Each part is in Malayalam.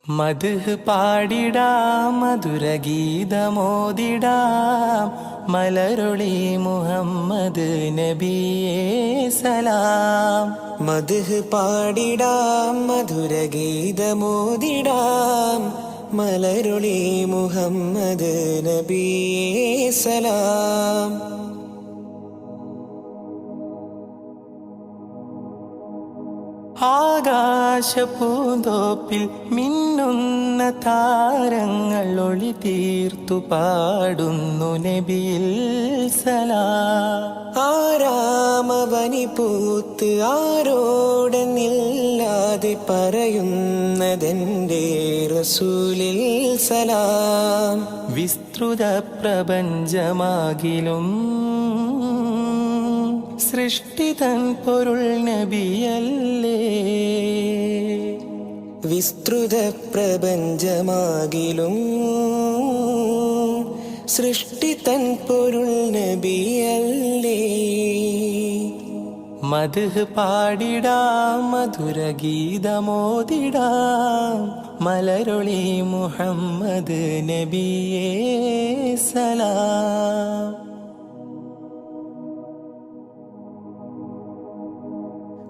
മദ്ഹ് പാടിടാം മധുരഗീതമോദിടാം മലരൊളി മുഹമ്മദ് നബിയേ സലാം. മദ്ഹ് പാടിടാം മധുരഗീതമോദിടാം മലരൊളി മുഹമ്മദ് നബിയേ സലാം. ആകാശപൂന്തോപ്പിൽ മിന്നുന്ന താരങ്ങൾ ഒളി തീർത്തു പാടുന്നു നബിയിൽ സലാം. ആരാമവനി പൂത്ത് ആരോടെന്നില്ലാതെ പറയുന്നതെന്റെ റസൂലിൽ സലാം. വിസ്തൃത പ്രപഞ്ചമാകിലും സൃഷ്ടിതൻ പൊരുൾ നബിയല്ലേ. വിസ്തൃത പ്രപഞ്ചമാകിലും സൃഷ്ടിതൻ പൊരുൾ നബിയല്ലേ. മദ്ഹ് പാടിടാം മധുരഗീതമോദിടാം മലരൊളി മുഹമ്മദ് നബിയേ സലാം.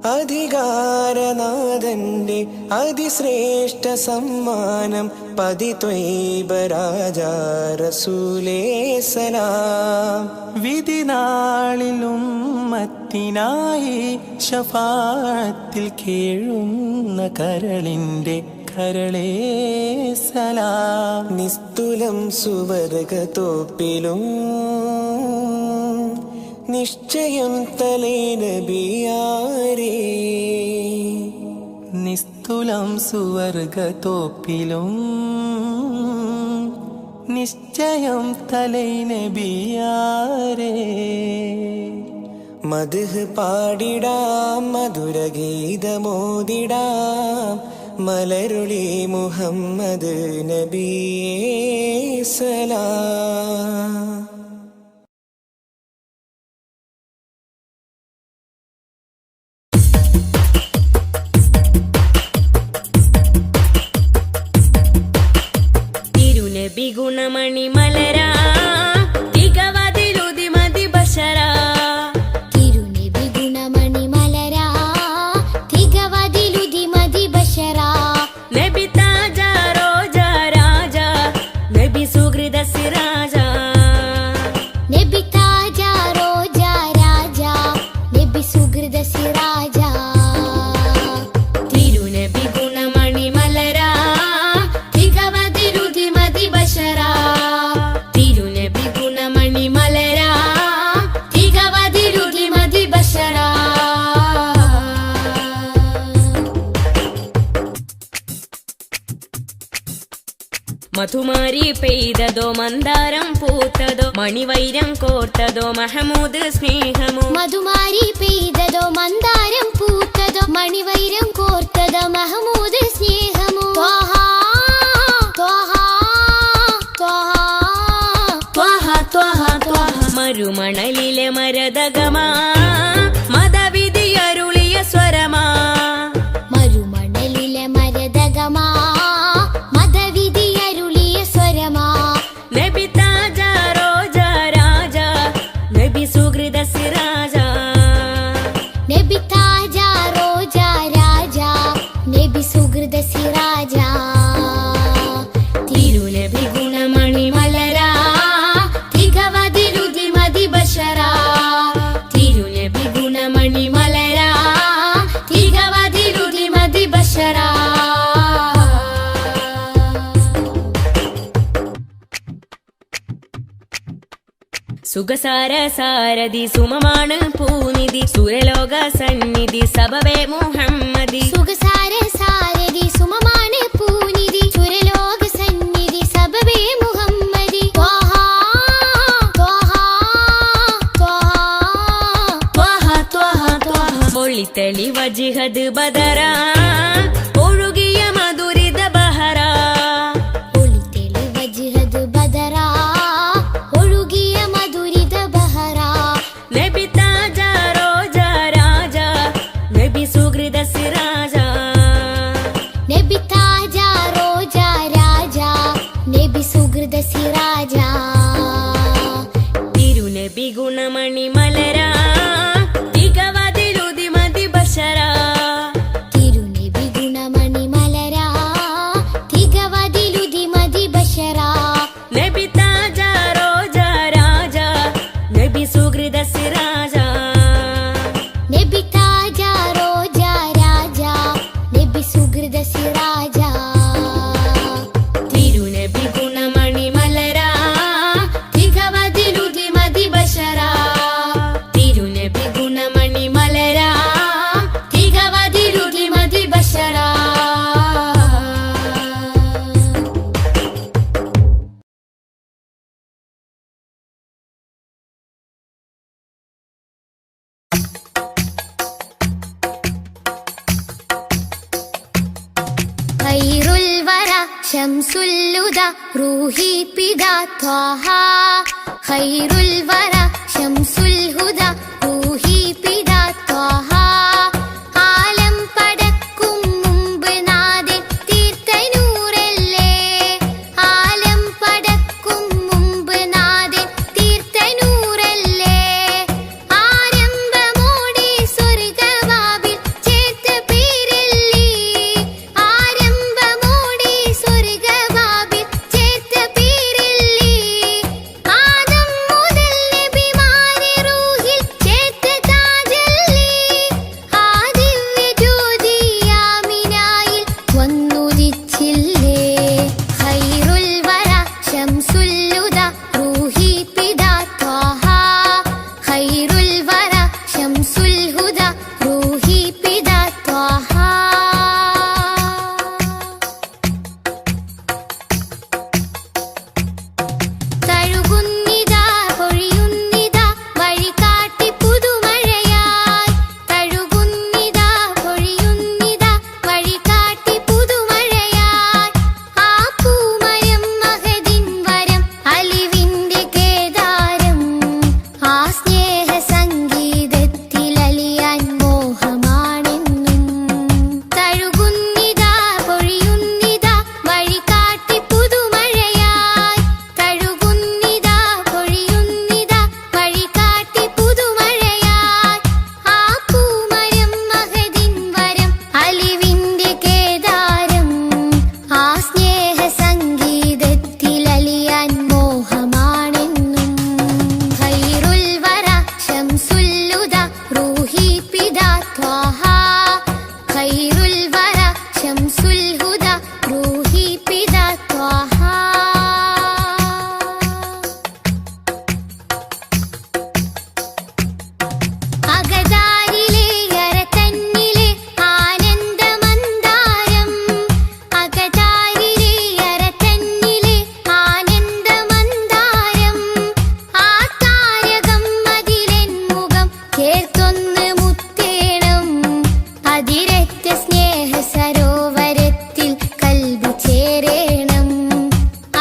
അധികാരനാഥന്റെ അതിശ്രേഷ്ഠ സമ്മാനം പതിത്വൈബ രാജാ റസൂലേ സലാം. വിധി നാളിലും ഉമ്മത്തിനായി ശഫാഅത്തിൽ കേഴുന്ന കരളിന്റെ കരളേ സലാം. നിസ്തുലം സുവർഗത്തോപ്പിലും നിശ്ചയം തലേ നബിയാരേ. നിസ്തുലം സുവർഗത്തോപ്പിലും നിശ്ചയം തലൈ നബിയാരേ. മദ്ഹ് പാടിടാം മധുരഗീതമോദിടാം മലരൊളി മുഹമ്മദ് നബിയേ സലാം. നബി ഗുണമണി മലരാ തികവതിലുതി മതി ബശരാ. തിരുനബി ഗുണമണി മലരാ തികവതിലുതി മതി ബശരാ. നബി താജ റോജ രാജ നബി സുഹൃദ സിരാജ. നബി താജ റോജ രാജ നബി സുഹൃദ സിരാജ. തിരുനബി ഗുണമണി മലരാ തികവതിലുതി മതി ബശരാ. തിരുനബി ഗുണമണി മലരാ തികവതിലുതി മതി ബശരാ. മധുമാരി പെയ്തതോ മന്ദാരം പൂത്തതോ മണിവൈരം കോർത്തതോ മഹമൂദ് സ്നേഹമോ. മധുമാരി പെയ്തതോ മന്ദാരം പൂത്തതോ മണിവൈരം കോർത്തതോ മഹമൂദ് സ്നേഹമോ. ത്വഹ ത്വഹ ത്വഹ ത്വഹ ത്വഹ ത്വഹ. മരുമണലിലെ മരതകമാ മതവിധി അരുളിയ സ്വരമാ. മരുമണലിലെ മരതകമാ മതവിധി അരുളിയ സ്വരമാ. നബി താജ റോജ രാജ നബി സുഹൃദ സിരാജ. നബി താജ റോജ രാജ നബി സുഹൃദ സിരാജ. തിരുനബി ഗുണമണി മലരാ തികവതിലുതി മതി ബശരാ. തിരുനബി ഗുണമണി മലരാ തികവതിലുതി മതി ബശരാ. സുഖസാര സാരഥി സുമമാണ് പൂനിധി സുരലോക സന്നിധി സബവേ മുഹമ്മദി. സുഖസാര സാരഥി സുമമാണ് പൂനിധി സുരലോക സന്നിധി സബബേ മുഹമ്മദി. ത്വഹ ത്വഹ ത്വഹ ത്വഹ ത്വഹ ത്വഹ. ഒളിത്തളി വജിഹദ് ബദറാ ഒഴുകിയ മധുരിത ബഹറാ. ഒളിതെളി വജ്ഹദ് ബദറാ ഒഴുകിയ മധുരിത ബഹറാ. നബി താജ റോജ രാജ നബി സുഹൃദ സിരാജ. ഖൈറുൽ വറ ശംസുൽ ഹുദ റൂഹി പിതാ ത്വാഹ ഖൈറുൽ വറ ശംസുൽ ഹുദ റൂഹി പിതാ ത്വാഹ ആലം പടക്കും മുമ്പ് നാഥൻ തീർത്ത നൂറല്ലേ ആലം പടക്കും മുമ്പ് നാഥൻ തീർത്ത നൂറല്ലേ ആരംഭമോടെ സ്വർഗവാതിൽ ചേർത്ത പേരല്ലേ ആരംഭമോടെ സ്വർഗവാതിൽ ചേർത്ത പേരല്ലേ ആദം മുതൽ നബിമാരെ റൂഹിൽ ചേർത്ത താജല്ലേ ആ ദിവ്യ ജ്യോതി ആമിനായിൽ വന്നുദിച്ചില്ലേ ഖൈറുൽ വറ ശംസുൽ ഹുദ റൂഹി പിതാ ത്വാഹ ഖൈറുൽ വറ ശംസുൽ ഹുദ റൂഹി പിതാ ത്വാഹ തഴുകുന്നിതാ പൊഴിയുന്നിതാ വഴികാട്ടി പുതുമഴയായി തഴുകുന്നിതാ പൊഴിയുന്നിതാ വഴികാട്ടി പുതുമഴയായി ആ പൂമരം മഹദിൻ വരം അലിവിന്റെ കേദാരം ആ സ്നേഹ സംഗീതത്തിൽ അലിയാൻ മോഹമാണെന്നും തഴുകുന്നിതാ പൊഴിയുന്നിതാ വഴികാട്ടി പുതുമഴയായി തഴുകുന്നിതാ പൊഴിയുന്നിതാ വഴികാട്ടി പുതുമഴയായി ആ പൂമരം മഹദിൻ വരം അലിവിന്റെ കേദാരം ആ സ്നേഹ സംഗീതത്തിൽ അലിയാൻ മോഹമാണെന്നും ഖൈറുൽ വറ ശംസുൽ ഹുദ റൂഹി പിതാ ത്വാഹ ഖൈറുൽ വറ ശംസുൽ ഹുദ റൂഹി പിതാ ത്വാഹ അകതാരിലെ അരതന്നിലെ ആനന്ദമന്ദാരം അകതാരിലെ അരതന്നിലെ ആനന്ദമന്ദാരം ആ താരകം അതിലെൻ മുഖം ചേർത്തൊന്ന് മുത്തേണം അതിരറ്റ സ്നേഹ സരോവരത്തിൽ കൽബ് ചേരേണം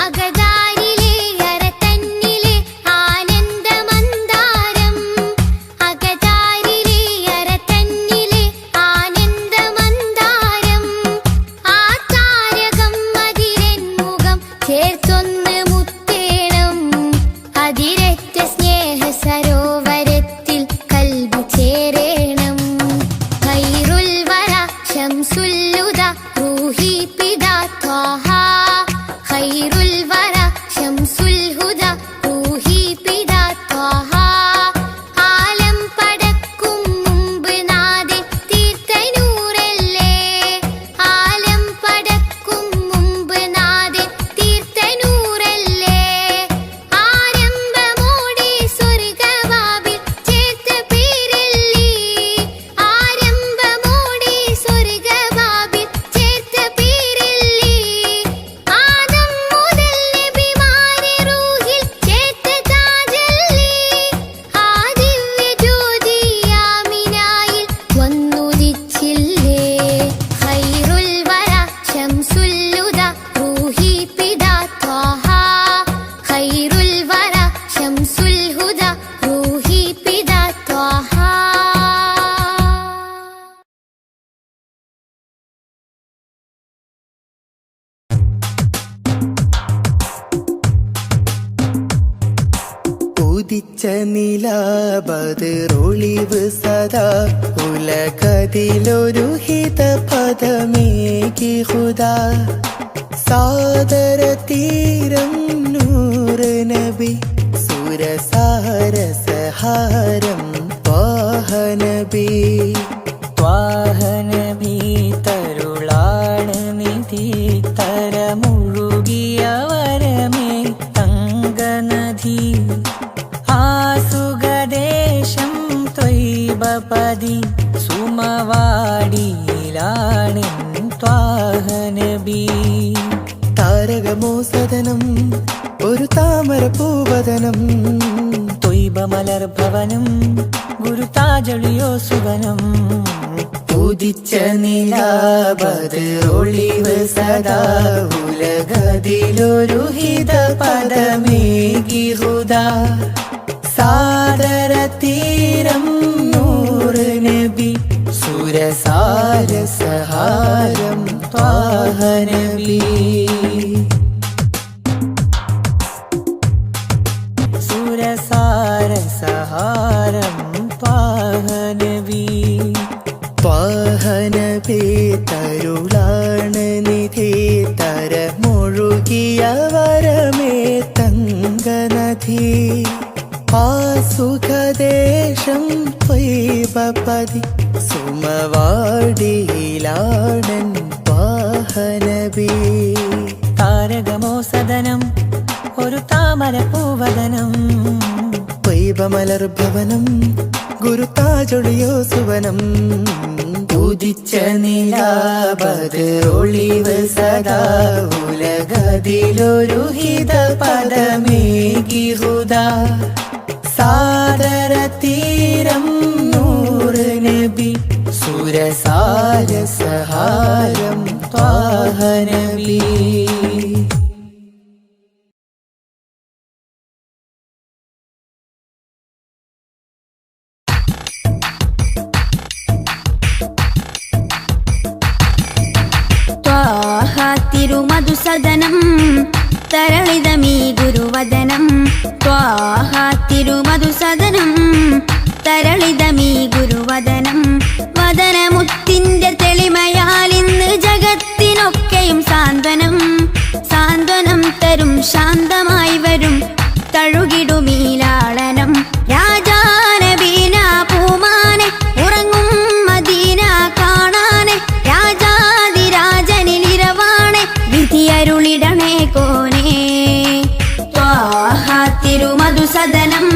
അകതാരിലെ അരതന്നിലെ ആനന്ദമന്ദാരം അകതാരിലെ അരതന്നിലെ ആനന്ദമന്ദാരം ആ താരകം അതിലെൻ മുഖം ചേർത്തൊന്ന് മുത്തേണം അതിരറ്റ സ്നേഹ സരോവരത്തിൽ കൽബ് ചേരേണം ഖൈറുൽ വറ ശംസുൽ ഹുദ റൂഹി പിതാ ത്വാഹ ഖൈറുൽ വറ ശംസുൽ ഹുദ റൂഹി പിതാ ത്വാഹ ആലം പടക്കും മുമ്പ് നാഥൻ തീർത്ത നൂറല്ലേ ആലം പടക്കും മുമ്പ് നാഥൻ തീർത്ത നൂറല്ലേ ആരംഭമോടെ സ്വർഗവാതിൽ ചേർത്ത പേരല്ലേ ആരംഭമോടെ സ്വർഗവാതിൽ ചേർത്ത പേരല്ലേ ആദം മുതൽ നബിമാരെ റൂഹിൽ ചേർത്ത താജല്ലേ ആ ദിവ്യ ജ്യോതി ആമിനായിൽ വന്നുദിച്ചില്ലേ ഖൈറുൽ വറ ശംസുൽ ഹുദ റൂഹി പിതാ ത്വാഹ ഖൈറുൽ വറ ശംസുൽ ഹുദ റൂഹി പിതാ ത്വാഹ ഉദിച്ച നിലാബതിറൊളിവ് സദാ ഉലകതിലൊരു ഹിത പദമേകി ഹുദാ സാദര തീരം നൂറ് നബി സുരസാരസഹാരം ത്വാഹ നബി ത്വാഹ നബി തരുളാണ് നിധി തരമുഴുകിയ വരമേ തങ്കനദി ആസുഖദേശം ത്വയ്ബപതി സുമവാടിയിലാണ് ത്വാഹ നബി താരകമോ സദനം ഒരു താമര പൂവദനം തൊയ്ബ മലർ ഭവനം ഗുരു താജളിയോ സുവനം ഉദിച്ച നിലാബദ്റൊളിവ് സദാ ഉലകതിലൊരു ഹിത പദമേകി ഹുദാ സാദര തീരം നൂറ് നബി സുരസാര സഹാരം ത്വാഹ നബി സുരസാര സഹാരം ത്വാഹ നബി ത്വാഹ നബി തരുളാണ് നിധി തരമൊഴുകിയ വരമേ തങ്കനധി ആ സുഖദേശം ത്വയ്ബപതി സുമവാടിയിലാടൻ ത്വാഹ നബി താരകമോ സദനം ഒരു താമര പൂവദനം ത്വയ്ബമലർഭവനം ഗുരുതാജൊളിയോ സുവനം ഉദിച്ച നിലാബദ്റൊളിവ് സദാ ഉലകതിലൊരു ഹിത പദമേകി ഹുദാ സാദര തീരം നൂറ് നബി സുരസാര സഹാരം ത്വാഹ നബി തിരുമധുസദനം തരളിതമീ ഗുരുവദനം ത്വാഹ തിരുമധുസദനം തരളിതമീ ഗുരുവദനം വദനമുത്തിന്റെ തെളിമയാൽ ഇന്ന് ജഗത്തിനൊക്കെയും സാന്ത്വനം സാന്ത്വനം തരും ശാന്തമായി വരും തഴുകിടുമീലാളനം രാജാനബീന പൂമാനെ ഉറങ്ങും മദീന കാണാനെ രാജാതിരാജനിലിരവാണെ വിധിയരുളിടണേ കോനേ ത്വാഹ തിരുമധുസദനം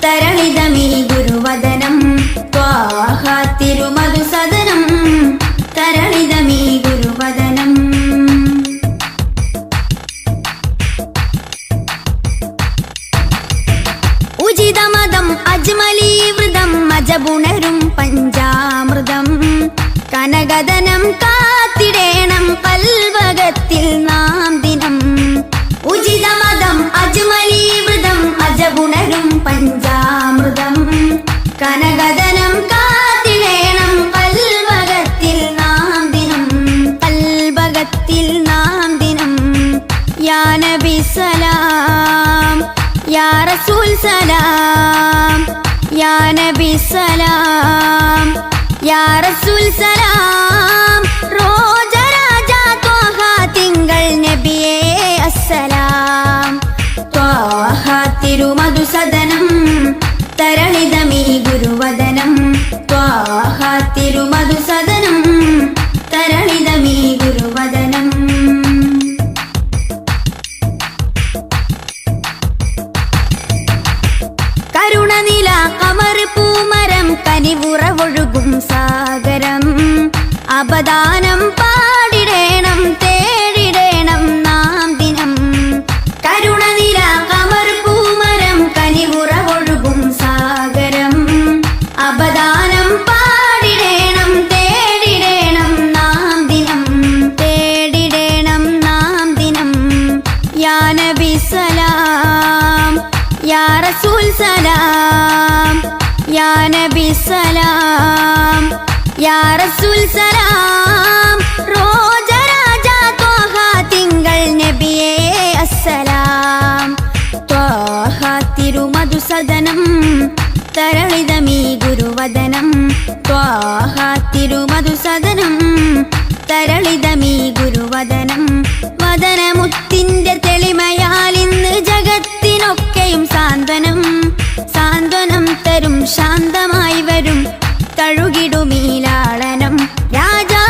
തരളിതമീ ഗുരുവദനം ത്വാഹ തിരുമധുസദനം തരളിതമീ ഗുരുവദനം ഉചിതമതം അജ്മലീ വൃതം അജബുണരും പഞ്ചാമൃതം കനകദനം കാത്തിടേണം പൽവകത്തിൽ നാം ദിനം ഉചിതമതം അജ്മലീ വൃതം അജബുണരും പഞ്ചാമൃതം കനകദനം കാത്തിടേണം പൽവകത്തിൽ നാം ദിനം പൽവകത്തിൽ നാം ദിനം യാ നബി സലാം യാ റസൂൽ സലാം യാ നബി സലാം യാ റസൂൽ സലാം റോജ രാജ ത്വാഹ തിങ്കൾ നബിയേ അസ്സലാം ത്വാഹ തിരുമധുസദനം തരളിതമീ ഗുരുവദനം ത്വാഹ തിരുമധുസദനം തരളിതമീ ഗുരുവദനം കരുണനില കമർ പൂമരം കനിവുറവൊഴുകും സാഗരം അപദാനം പാടിടേണം തേടിടേണം നാം ദിനം കരുണനില കമർ പൂമരം കനിവുറവൊഴുകും സാഗരം അപദാനം പാടിടേണം തേടിടേണം നാം ദിനം തേടിടേണം നാം ദിനം യാ നബി സലാം യാ റസൂൽ സലാം യാ നബി സലാം യാ റസൂൽ സലാം റോജ രാജ ത്വാഹ തിങ്കൾ നബിയേ അസ്സലാം ത്വാഹ തിരുമധുസദനം തരളിതമീ ഗുരുവദനം ത്വാഹ തിരുമധുസദനം തരളിതമീ ഗുരുവദനം വദനമുത്തിന്റെ തെളിമയാൽ ഇന്ന് ജഗത്തിനൊക്കെയും സാന്ത്വനം സാന്ത്വനം തരും ശാന്തമായി വരും തഴുകിടുമീലാളനം രാജാ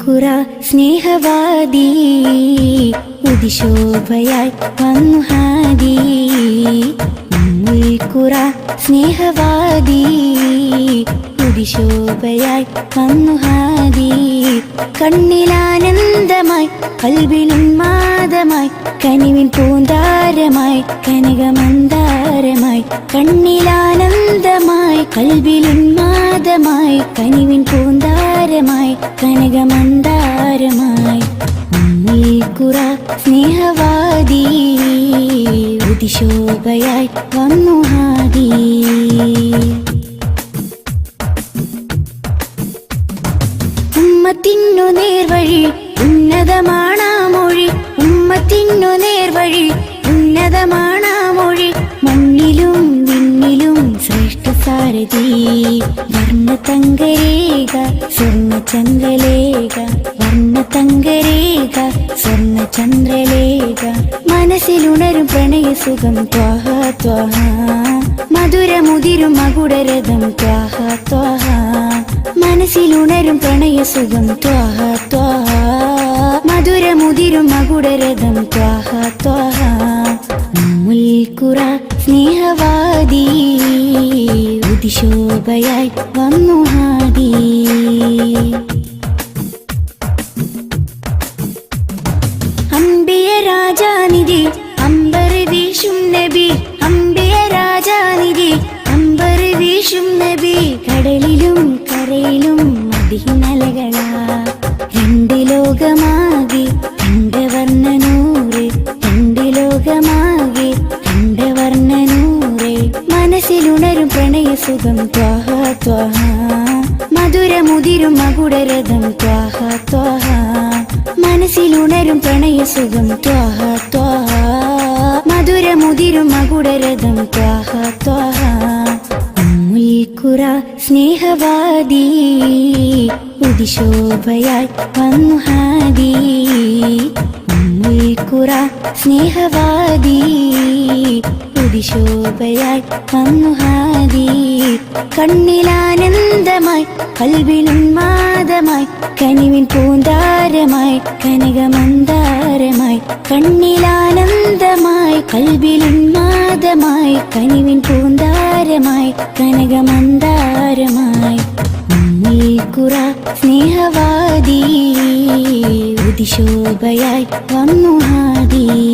ഉമ്മുൽഖുറ സ്നേഹവാദി ഉദിശോഭയായി വന്നു ഹാദി. ഉമ്മുൽഖുറ സ്നേഹവാദി ഉദിശോഭയായി വന്നു ഹാദി. കണ്ണിലാനന്ദമായി കൽബിലുന്മാദമായി കനിവിൻ പൂന്താരമായി കനകമന്ദാരമായി. കണ്ണിലാനന്ദമായി കൽബിലുന്മാദമായി കനിവിൻ പൂന്താരമായി കനകമന്ദാരമായി. ഉമ്മുൽഖുറ സ്നേഹവാദി ഉദിശോഭയായി വന്നു ഹാദി. ഉമ്മത്തിനു നേർവഴി ഉന്നതമാണാ മൊഴി. ഉമ്മത്തിനു നേർവഴി ഉന്നതമാണാ മൊഴി. മണ്ണിലും വിണ്ണിലും ശ്രേഷ്ഠ സാരഥി. വർണ്ണതങ്കരേഖ സ്വർണ്ണചന്ദ്രലേഖ. വർണ്ണതങ്കരേഖ സ്വർണ്ണചന്ദ്രലേഖ. മനസ്സിലുണരും പ്രണയസുഖം ത്വാഹ ത്വാഹ. മധുരമുതിരും മകുടരഥം ത്വാഹ ത്വാഹ. മനസ്സിലുണരും പ്രണയസുഖം ത്വാഹ ത്വാഹ. മധുരമുതിരും മകുടരഥം ത്വാഹ ത്വാഹ. ഉമ്മുൽഖുറ സ്നേഹവാദി ഉദിശോഭയായി വന്നു ഹാദി. അംബിയ രാജാനിധി അമ്പർ വീശും നബി. അംബിയ രാജാനിധി അമ്പർ വീശും നബി. കടലിലും കരയിലും മദീനലകളാ. രണ്ട് ലോകമാകെ രണ്ട് വർണ്ണനൂറ്. രണ്ട് ലോകമാകെ രണ്ട് വർണ്ണനൂറ്. മനസ്സിലുണരും പ്രണയസുഖം ത്വാഹ ത്വാഹ. മധുരമുതിരും മകുടരഥം ത്വാഹ ത്വാഹ. മനസ്സിലുണരും പ്രണയസുഖം ത്വാഹ ത്വാഹ. മധുരമുതിരും മകുടരഥം ത്വാഹ ത്വാഹ. ഉമ്മുൽഖുറ സ്നേഹവാദി ഉദിശോഭയായി വന്നു ഹാദി. ഉമ്മുൽഖുറ സ്നേഹവാദി ഉദിശോഭയായി വന്നു ഹാദി. കണ്ണിലാനന്ദമായി കൽബിലുന്മാദമായി കനിവിൻ പൂന്താരമായി കനകമന്ദാരമായി. കണ്ണിലാനന്ദമായി കൽബിലുന്മാദമായി കനിവിൻ പൂന്താരമായി കനകമന്ദാരമായി. ഉമ്മുൽഖുറ സ്നേഹവാദി ഉദിശോഭയായി വന്നു ഹാദി.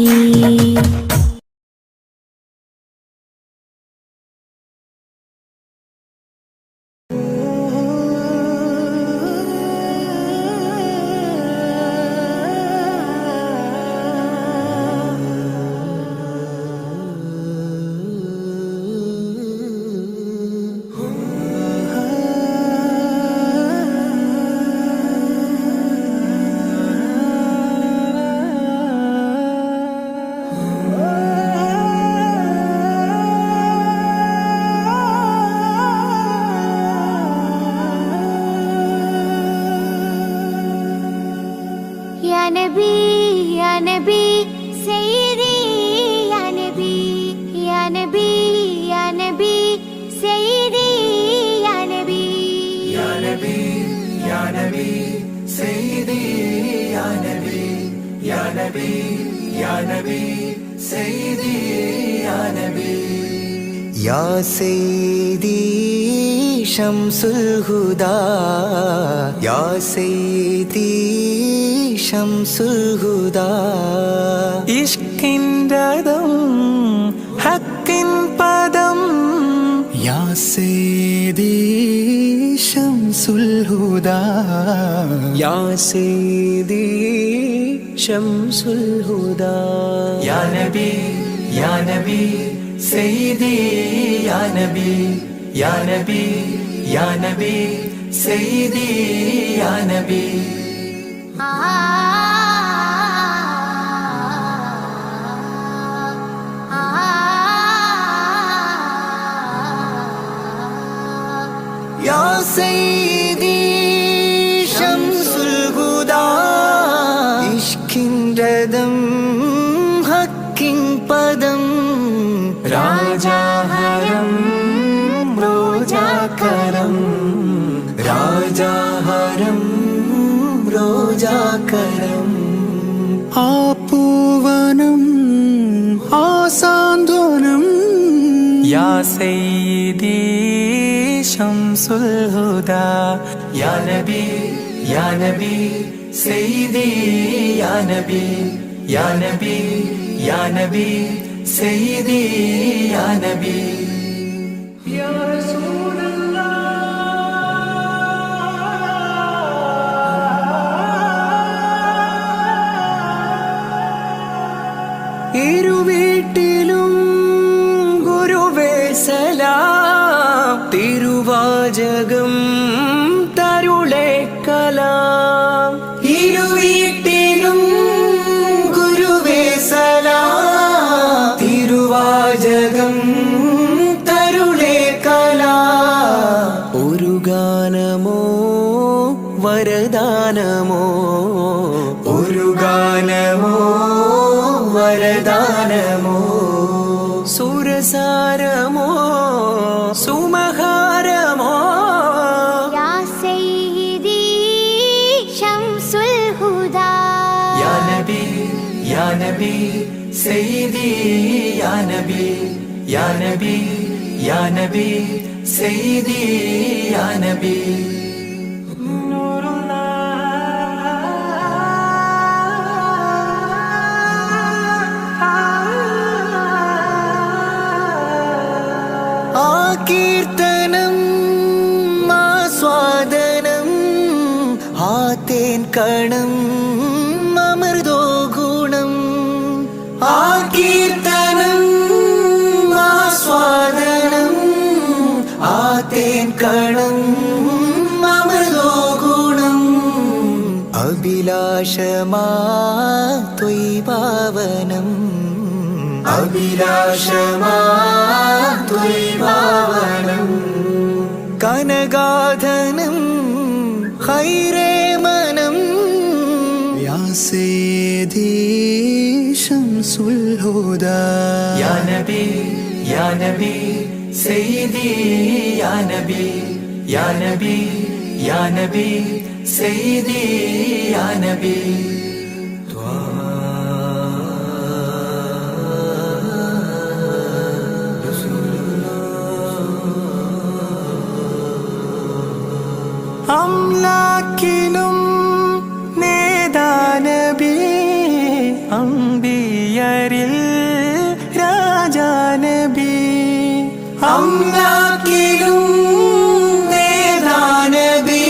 या सैदी शम्सुल हुदा. या सैदी शम्सुल हुदा. इश्किन रदम हक्किन पदम. या सैदी शम्सुल हुदा. या सैदी शम्सुल हुदा. या नबी या नबी सैदी या नबी. या नबी या नबी सैदी या नबी. या सैदी शम्सुल हुदा. इश्किन रदम हक्किन पदम. राजा हरम रोजा करम. राजा हरम റോജാക്കരം ആ പൂവനം ആ സാന്ത്വനം യാ സയ്യിദി ശംസുൽ ഹുദാ യാ നബി യാ നബി സയ്യിദി യാ നബി യാ നബി യാ നബി സയ്യിദി യാ നബി യാ ഇരുവീട്ടിലും ഗുരുവേ സലാം തിരുവാചകം തരുളേ കലാം ഇരുവീട്ടിലും ഗുരുവേ സലാം തിരുവാചകം തരുളേ കലാം ഒരു ഗാനമോ വരദാനമോ ഒരു ഗാനമോ വരദാനമോ സുരസാരമോ സുമഹാരമോ യാ സയ്യിദി ശംസുൽ ഹുദാ യാ നബി യാ നബി സയ്യിദി യാ നബി യാ നബി യാ നബി സയ്യിദി യാ നബി കീർത്തനം ആസ്വാദനം ആ തേൻ കണം അമൃതോ ഗുണം ആ കീർത്തനം ആസ്വാദനം ആ തേൻ കണം അമൃതോ ഗുണം അഭിലാഷമാ ത്വൈഭാവനം അഭിലാഷമാ ത്വൈഭാവനം കനകാധനം ഖൈരേ മനം യാ സയ്യിദി ശംസുൽ ഹുദാ യാ നബി യാ നബി സയ്യിദി യാ നബി യാ നബി യാ നബി സയ്യിദി യാ നബി അംലാക്കിലും നേദാനബി അംബിയരിൽ രാജാനബി അംലാക്കിലും നേദാനബി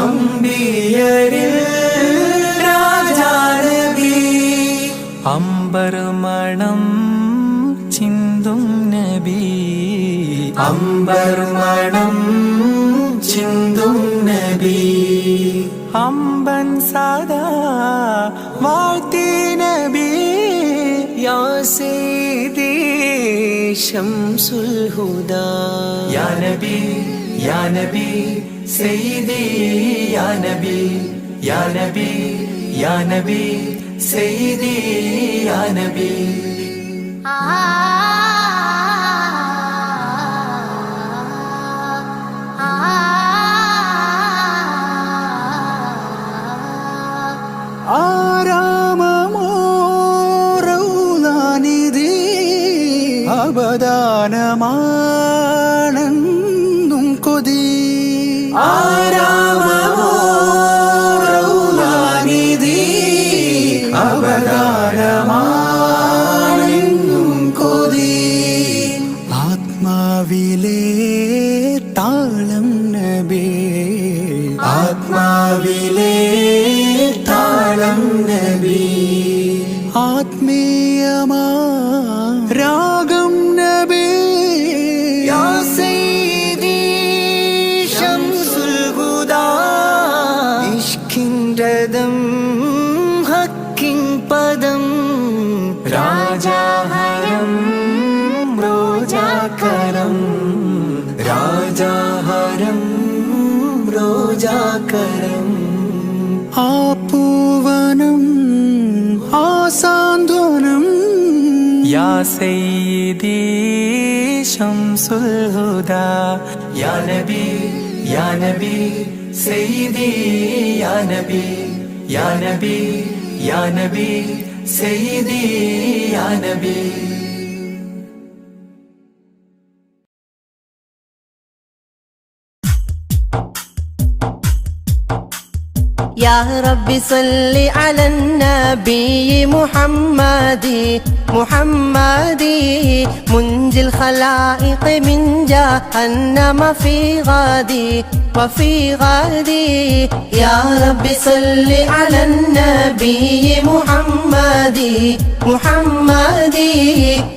അംബിയരിൽ രാജാനബി അംബർ മണം ചിന്തും നബി അംബർ മണം ചിന്തും നബി അമ്പൻ സദാ വാഴ്ത്തി നബി യാ സയ്യിദി ശംസുൽ ഹുദാ യാ നബി യാ നബി സയ്യിദി യാ നബി യാ നബി യാ നബി സയ്യിദി യാ നബി ആരാമമോ റൗലാനിധി അബദാനമാണെന്നും കൊതി ആരാമമോ റൗലാനിധി അബദാനമാണെന്നും കൊതി ആത്മാവിലെ താളം നബി ആത്മാവിലെ താളം നബി ആത്മീയമാ രാഗം നബി യാ സയ്യിദി ശംസുൽ ഹുദാ ഇഷ്കിൻ രഥം ഹക്കിൻ പദം രാജാഹരം റോജാകരം രാജാഹരം റോജാകരം ആ പൂവനം ആ സാന്ത്വനം യാ സയ്യിദി ശംസുൽ ഹുദാ യാ നബി या नबी सईदी या नबी या नबी या नबी सईदी या नबी يا رب صل على النبي محمد منجي الخلائق من جهنم في غادي وفي غادي يا رب صل على النبي محمد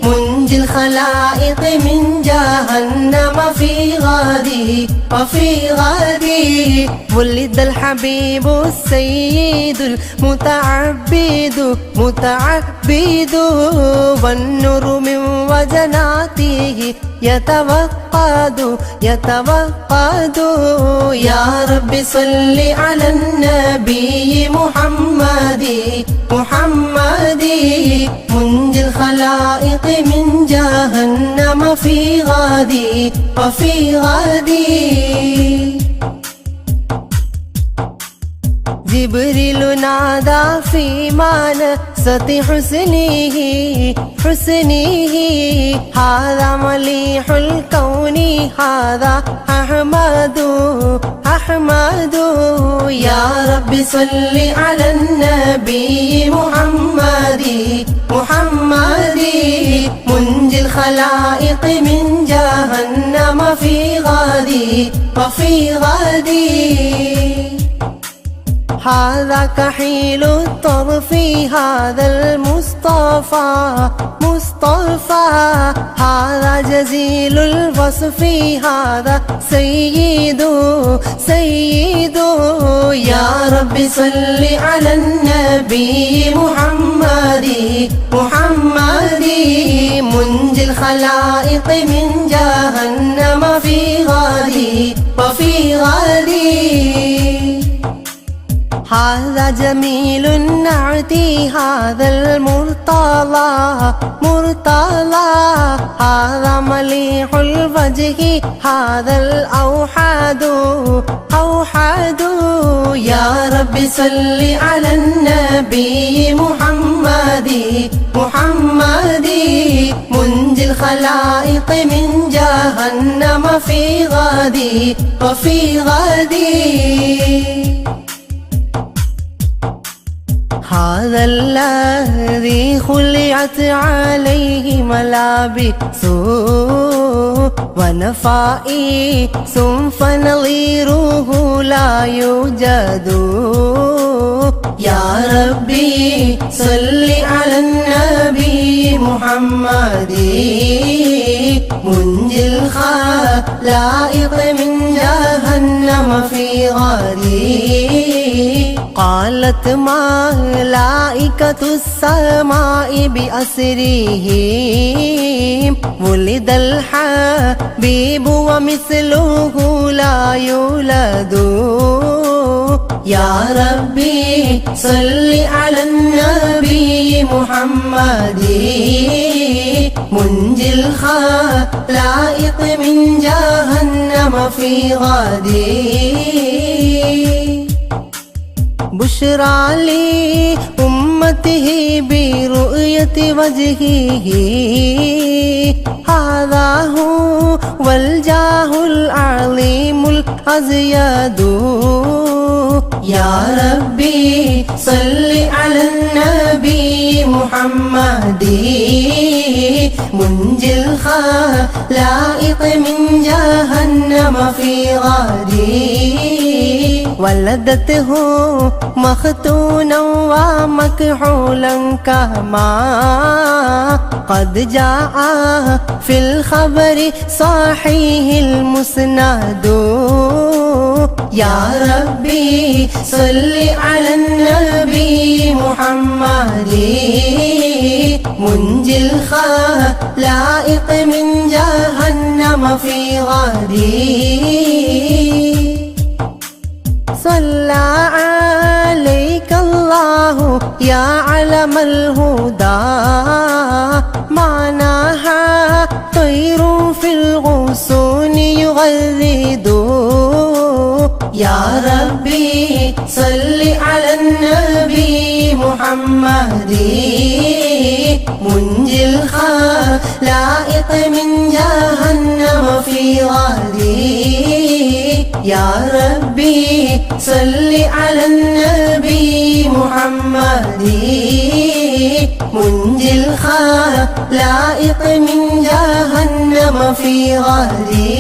منجي الخلائق من جهنم في غادي وفي غادي ولد الحبيب السيد المتعبد والنور من وجناته يتوقد يا رب صل على النبي محمد منجي الخلائق من جهنم في غادي وفي غادي جبريل نادى في منصة حسنه هذا مليح الكون هذا أحمد يا رب صل على النبي محمد منجي الخلائق من جهنم في غادي وفي غادي هذا كحيل الطرف هذا المصطفى هذا جزيل الوصف هذا سيد يا رب صل على النبي محمد منجي الخلائق من جهنم في غادي وفي غادي هذا جميل النعت هذا المرتضى هذا مليح الوجه هذا الأوحد يا رب صل على النبي محمد منجي الخلائق من جهنم في غادي وفي غادي هذا الذي خلعت عليه ملابس ونفائس فنظيره لا يوجد يا ربي صل على النبي محمد منجي الخلائق من جهنم في غادي قالت ملائكة السماء بأسرهم ولد الحبيب ومثله لا يولد يا ربي صل على النبي محمد منجي الخلائق من جهنم في غادي بشرى لي أمته برؤية وجهه هذا هو الجاه العظيم الأزيد يا ربي صل على النبي محمد منجي الخلائق من جهنم في غادي ولدته مختونا ومكحولا كما قد جاء في الخبر صحيح المسند يا ربي صل على النبي محمد منجي الخلائق من جهنم في غادي صلى عليك الله يا علم الهدى معناها طير في الغصون يغرد يا ربي صل على النبي محمد منجي الخلائق من جهنم في غدي يا ربي صل على النبي محمد منجي الخلائق من جهنم في غدي.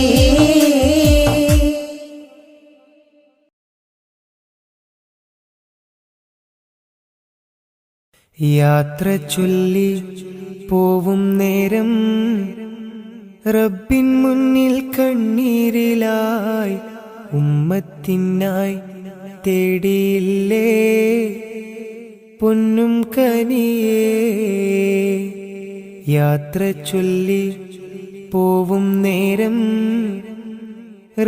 യാത്ര ചൊല്ലി പോവും നേരം റബ്ബിൻ മുന്നിൽ കണ്ണീരിലായി ഉമ്മത്തിനായി തേടിയില്ലേ പൊന്നും കനിയേ. യാത്ര ചൊല്ലി പോവും നേരം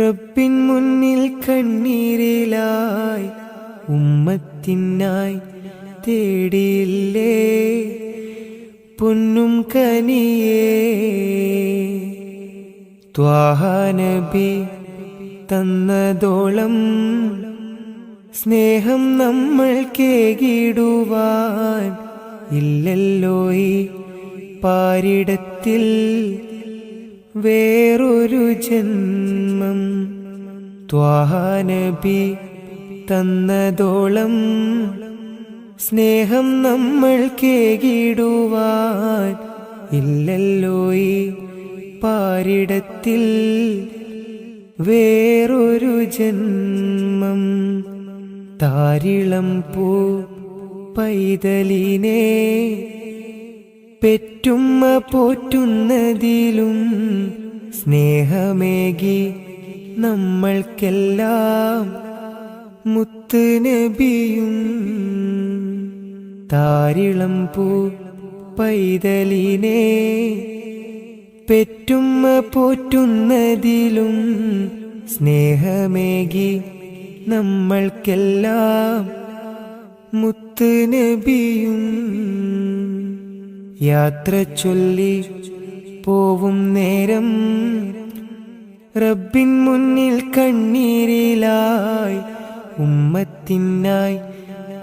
റബ്ബിൻ മുന്നിൽ കണ്ണീരിലായി ഉമ്മത്തിനായി തേടിയില്ലേ പൊന്നും കനിയേ. ത്വാഹ നബി തന്നതോളം സ്നേഹം നമ്മൾ കേകിടുവാൻ ഇല്ലല്ലോ ഈ പാരിടത്തിൽ വേറൊരു ജന്മം. ത്വാഹ നബി തന്നതോളം സ്നേഹം നമ്മൾ കേകിടുവാൻ ഇല്ലല്ലോ ഈ പാരിടത്തിൽ വേറൊരു ജന്മം. താരിളം പൂ പൈതലിനെ പെറ്റുമ്മ പോറ്റുന്നതിലും സ്നേഹമേകി നമ്മൾക്കെല്ലാം മുത്ത് നബിയും. താരിളം പൂ പൈതലിനെ പെറ്റുമ്മ പോറ്റുന്നതിലും സ്നേഹമേകി നമ്മൾക്കെല്ലാം മുത്ത് നബിയും. യാത്ര ചൊല്ലി പോവും നേരം റബ്ബിൻ മുന്നിൽ കണ്ണീരിലായി ഉമ്മത്തിനായി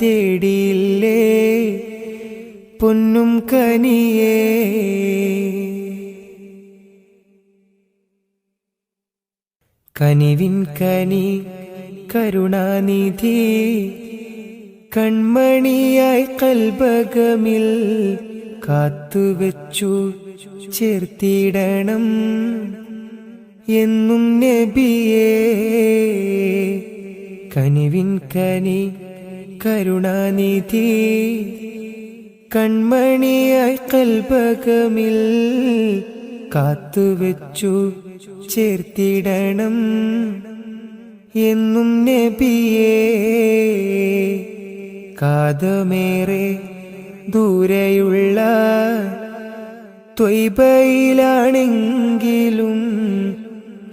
തേടിയില്ലേ പൊന്നും കനിയേ. കനിവിൻ കനി കരുണാനിധി കൺമണിയായി കൽബകമിൽ കാത്തുവെച്ചു ചേർത്തിടണം എന്നും നബിയേ. കനിവിൻ കനി കരുണാനിധി കൺമണിയായി കൽബകമിൽ കാത്തുവെച്ചു ചേർത്തിടണം എന്നും നബിയേ. കാതമേറെ ദൂരെയുള്ള ത്വയ്ബയിലാണെങ്കിലും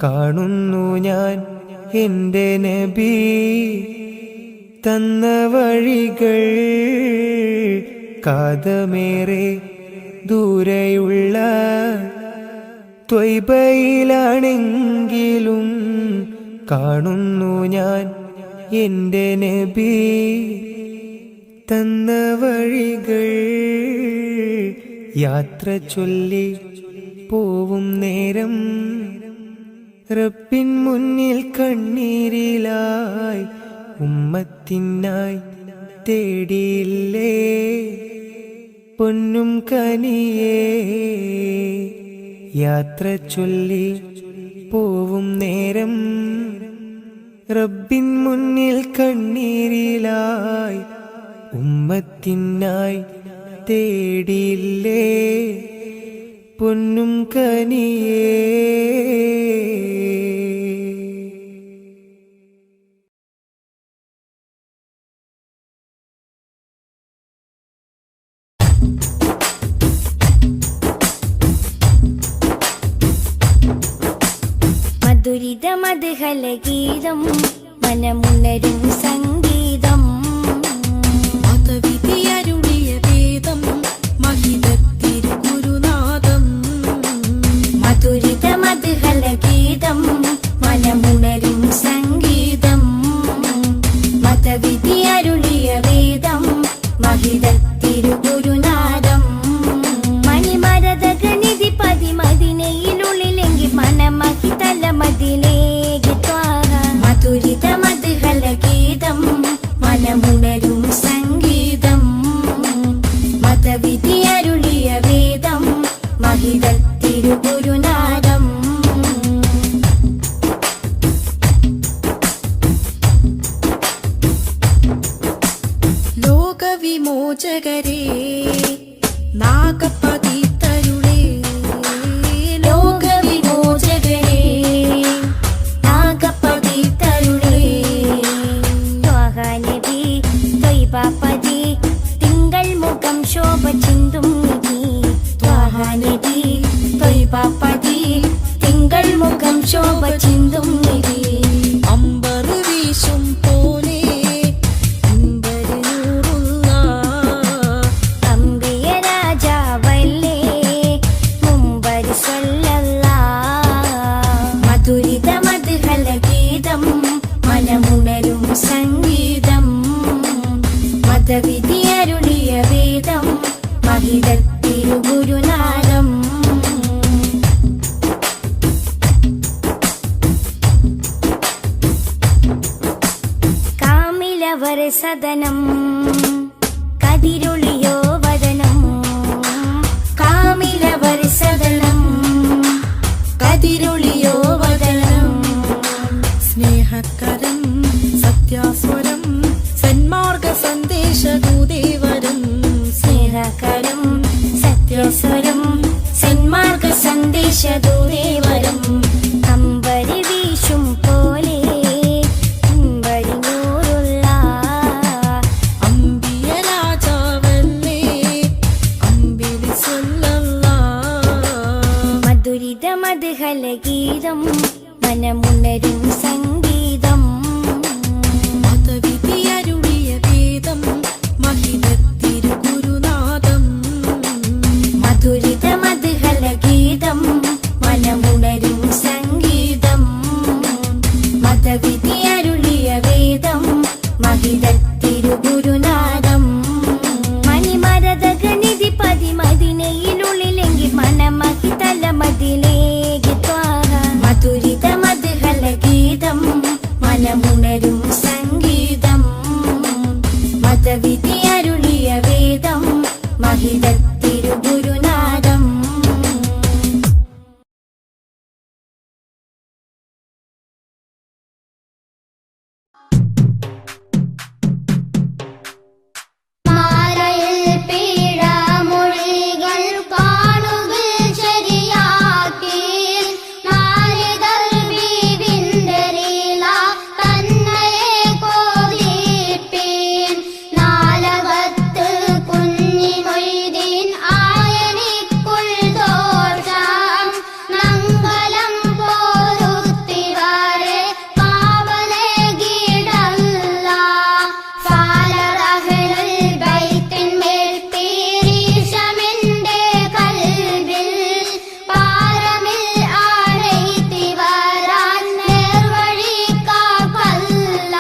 കാണുന്നു ഞാൻ എൻ്റെ നബി തന്ന വഴികൾ. കാതമേറെ ദൂരെയുള്ള ത്വയ്ബയിലാണെങ്കിലും കാണുന്നു ഞാൻ എൻ്റെ നബി തന്ന വഴികൾ. യാത്ര ചൊല്ലി പോവും നേരം റബ്ബിൻ മുന്നിൽ കണ്ണീരിലായി ഉമ്മത്തിനായി തേടിയില്ലേ പൊന്നും കനിയേ. യാത്ര ചൊല്ലി പോവും നേരം റബ്ബിൻ മുന്നിൽ കണ്ണീരിലായി ഉമ്മത്തിനായി തേടിയില്ലേ പൊന്നും കനിയേ. മധുരിത മധുഹലഗീതം മനമുണരും സംഗീതം മതവിധിയരുളിയ വേദം മഹിതത്തിരുഗുരുനാഥം. മധുരിത മധുഹലഗീതം മനമുണരും സംഗീതം ലോകവിമോചകരേ നാഗപതിതരുളേ ലോകവിമോചകരേ നാഗപതിതരുളേ ത്വാഹ നബി ത്വയ്ബ പതി തിങ്കൾ മുഖം ശോഭ ചിന്തും നിധി ത്വാഹ നബി ത്വയ്ബ പതി തിങ്കൾ മുഖം ശോഭ ചിന്തും നിധി അമ്പർ വീശും പോലെ അമ്പര് നൂറുള്ള അമ്പിയ രാജാവല്ലേ മുമ്പര് സ്വല്ലല്ലാഹ് മധുരിത മധുഹല ഗീതം മനമുണരും സംഗീതം മതവിധി അരുളിയ വേദം മഹിതത്തിരുഗുരുനാദം കാമിലവർ സദനം കതിരൊളിയോ വദനം കാമിലവർ സദനം കതിരൊളിയോ വദനം സ്നേഹകരം സത്യാസ്വരം സന്മാർഗ സന്ദേശദൂതേവരം സ്നേഹകരം സത്യസ്വരം സന്മാർഗ സന്ദേശദൂതേവരം അമ്പരി വീശും പോലെ അമ്പരി നൂറുള്ള അമ്പിയ രാജാവല്ലേ അമ്പിളി സ്വല്ലല്ലാഹ് മധുരിത മധുഹല ഗീതം മനമുണരും സംഗീതം മതവിധി അരുളിയ വേദം മഹിതത്തിരുഗുരുനാദം മധുരിത മധുഹല ഗീതം മനമുണരും സംഗീതം മതവിധി അരുളിയ വേദം മഹിതത്തിരുഗുരുനാദം മണിമരതകനിധി പതിമതിനയിലുള്ളിലെങ്കിൽ മനമഹിതല മതിലേക്ക് ത്വാഹ മധുരിത മധുഹല ഗീതം മനമുണരും സംഗീതം മതവിധി അരുളിയ വേദം മഹിതത്തിരുഗുരുനാദം മാരയിൽ പീഡമൊഴികൾ കാണുകിൽ ശരിയാക്കി നാരിതർ ബീവിന്റെ ലീല തന്നയെ കോതിപ്പീൻ നാലകത്ത് കുഞ്ഞി മൊയ്തീൻ ആയനിക്കുൾ ദോഷം മംഗലം പോരുത്തിവാരെ കാവലെ ഗീടല്ല ഫാലറഹലുൽ ബൈത്തിന്മേൽ പീരീഷമിന്റെ കൽബിൽ പാരമിൽ ആരൈത്തി വരാൻ നേർവഴി കാപ്പല്ല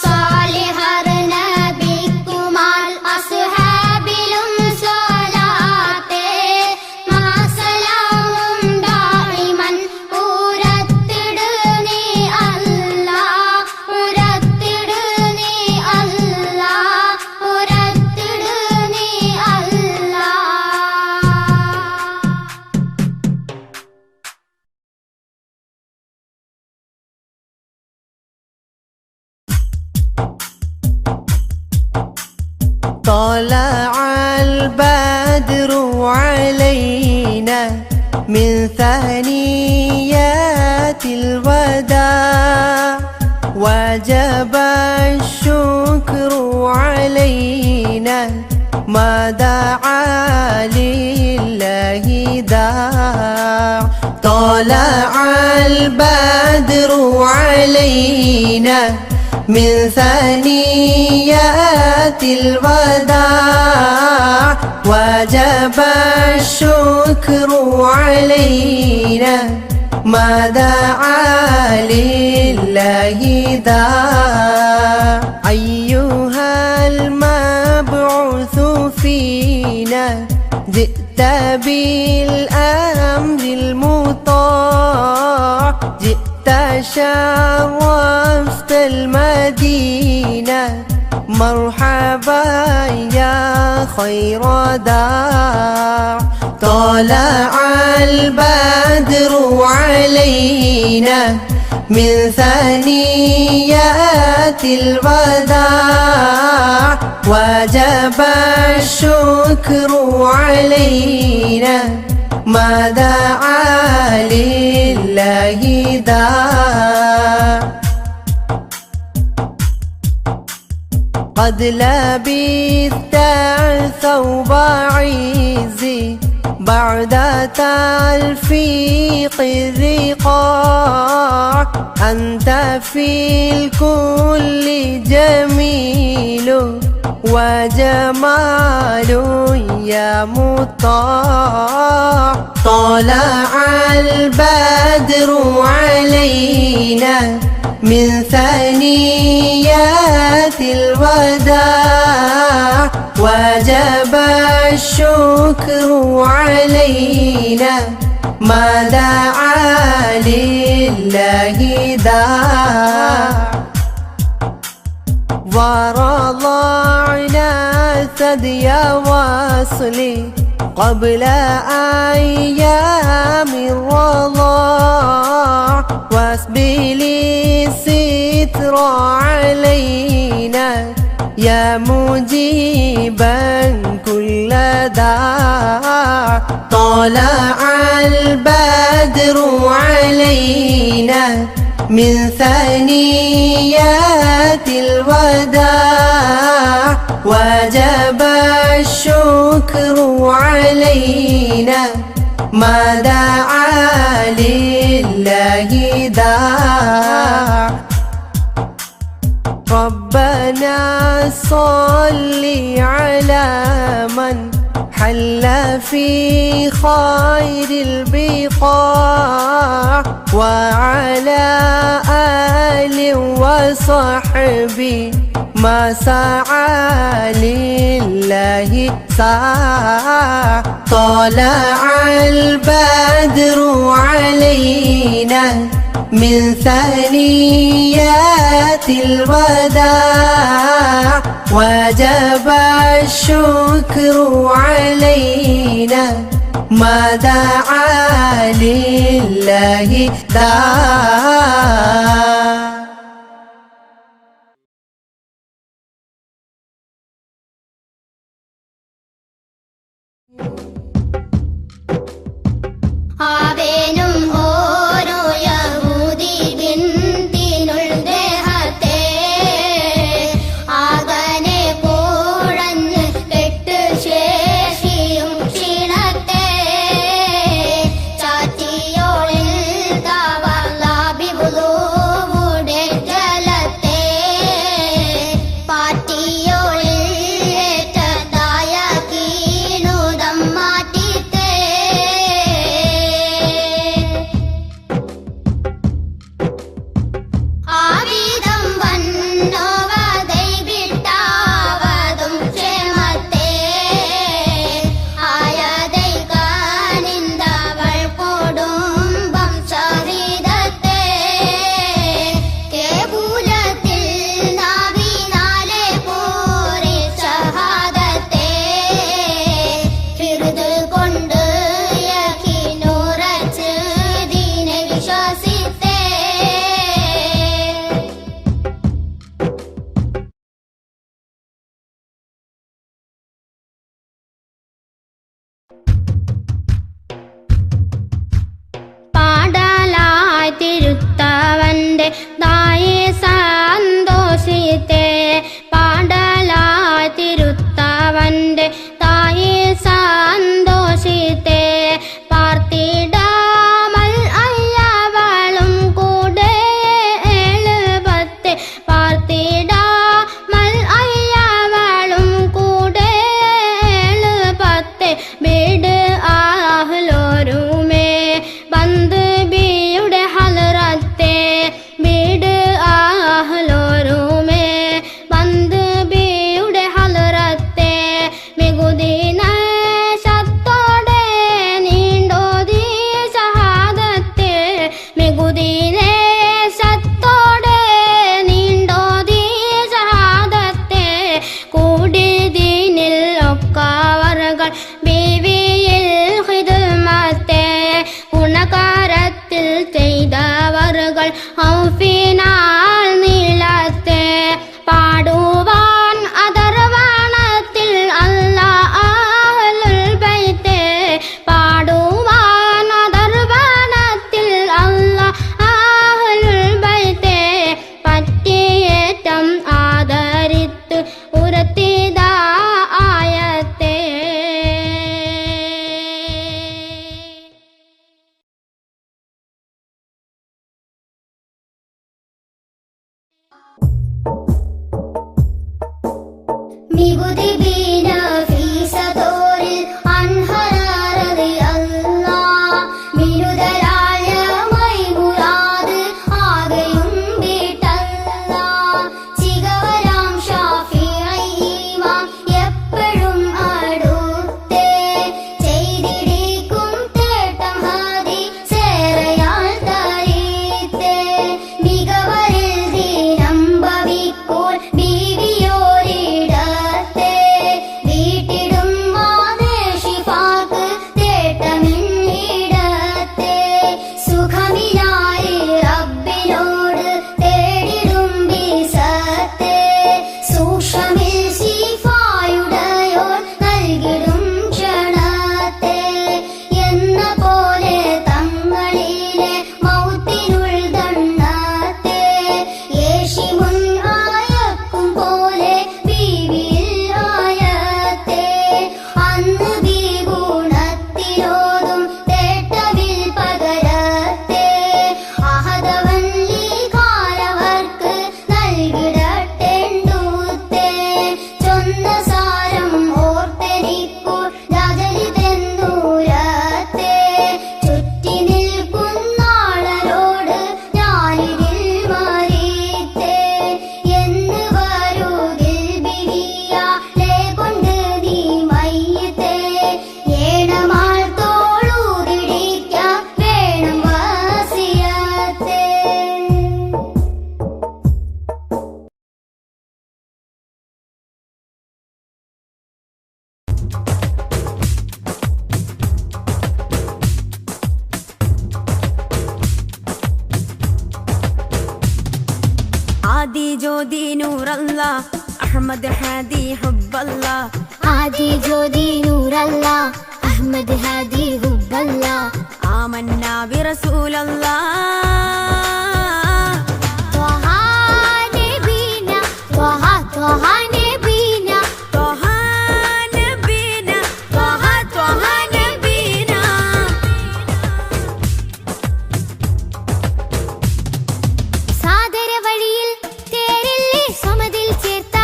സാലിഹർ നബിക്കുമാൽ അസ്ഹാബിലും സ്വലാത്തെ മാസലാമും ദായിമൻ ഉരത്തിട് നീ അല്ലാ ഉരത്തിട് നീ അല്ലാ ഉരത്തിട് നീ അല്ലാ طلع البدر علينا من ثنيات الوداع وجب الشكر علينا ما دعا لله داع طلع البدر علينا من ثنيات الوداع وجب الشكر علينا ما دعا لله داع أيها المبعوث فينا جئت بالأمر المطاع جئت شرفت المدينة مرحبا يا خير داع طلع البدر علينا من ثنيات الوداع وجب الشكر علينا ما دعا لله داع قد لبثت ثوب عزي بعد تلفيق الرقاع أنت في الكل جميل وجمال يا مطاع طلع البدر علينا من ثنيات الوداع وجب الشكر علينا ما دعا لله داع ورضعنا ثدي وصلي قبل أيام الرضاع واسبل الستر علينا يا مجيبا كل داع طلع البدر علينا من ثنيات الوداع وجب الشكر علينا ما دعا لله داع ربنا صل على من حل في خير البقاع وعلى آل وصحبه ما سعى لله ساع طلع البدر علينا من ثنيات الوداع وجب الشكر علينا ما دعا لله داع ആവേനും ഓരോ യഹൂദി ബിന്തിനുൾ ദേഹത്തെ ആകനെ കൂഴഞ്ഞ് കെട്ട് ശേഷിയും ക്ഷീണത്തെ ചാറ്റിയോളിൽ താവലാബിവുടെ ജലത്തെ പാറ്റിയോളിൽ ഏറ്റതായ കീണുതം മാറ്റി മികുതി ബീന ഫീസതോരിൽ അൻഹററി അല്ലാ മിനുതരായ മൈമുറാദ് ആകെയും വീട്ടല്ലാ ചികവരാം ഷാഫിഈ ഇമാം എപ്പോഴും അടുത്തേ ചെയ്തിടിക്കും തേട്ടം ഹാദി സേറയാൽ തരീത്തേ മികവരിൽ ദീനം ഭവിപ്പോൾ ബീവിയോരിടത്തെ വീട്ടിടും മാദേശിഫാക്ക് തേട്ടമിന്നിടത്തെ സുഖമിലായി റബ്ബിനോട് തേടിടും ബിസത്തെ സൂക്ഷ്മിൽ ശിഫായുടയോൻ നൽകിടും ക്ഷണത്തെ എന്ന പോലെ തങ്ങളിലെ മൗത്തിനുൾ ദണ്ണത്തെ യേശി മുൻ ആയക്കും പോലെ ബീവിയിൽ ആയത്തെ അന്ന് ബീ ഗുണത്തിലോതും തേട്ടവിൽ പകരത്തെ അഹദവല്ലി കാലവർക്ക് നൽകിടട്ടെണ്ടുത്തേ ചൊന്ന സാരം ഓർത്തെനിക്കൂ ജാജലിതെന്നൂരത്തെ ചുറ്റി നിൽക്കുന്നാളരോട് ഞാനിതിൽ മരീത്തേ എന്ന് വരുകിൽ ബിവിയാലെ കൊണ്ട് നീ മയ്യത്തെ ഏണമാൾ തോളൂതിടിക്കാൻ വേണം വാസിയത്തെ. ആദി ജ്യോതി നൂറല്ല അഹമ്മദ് ഹാദി ഹുബ്ബല്ല ആദി ജ്യോതി നൂറല്ല അഹമ്മദ് ഹാദി ഹുബ്ബല്ല ആമന്നാ ബിറസൂലല്ലാ ത്വഹ നബീന ത്വഹ ത്വഹ നബീന ത്വഹ നബീന ത്വഹ ത്വഹ നബീന സാദര വഴിയിൽ തേരല്ലേ സമതിൽ ചേർത്ത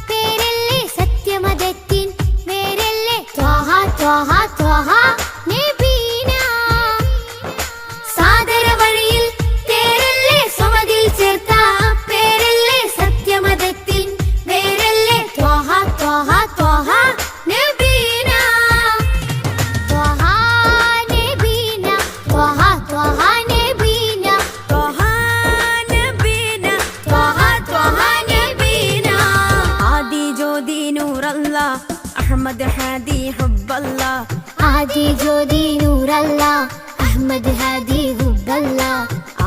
പേരല്ലേ സത്യമതത്തിൻ വേരല്ലേ ത്വഹ ത്വഹ ത്വഹ നബീന സാദര വഴിയിൽ തേരല്ലേ സമതിൽ ചേർത്ത പേരല്ലേ സത്യമതത്തിൻ വേരല്ലേ ത്വഹ ത്വഹ ത്വഹ നബീന ത്വഹ നബീന ത്വഹ ത്വഹ നബീന ത്വഹ നബീന ത്വഹ ത്വഹ നബീന ആദി ജ്യോതി നൂറല്ല അഹമ്മദ് ഹാദി ഹുബ്ബല്ല ആദി ജ്യോതി നൂറല്ല അഹമ്മദ് ഹാദി ഹുബ്ബല്ല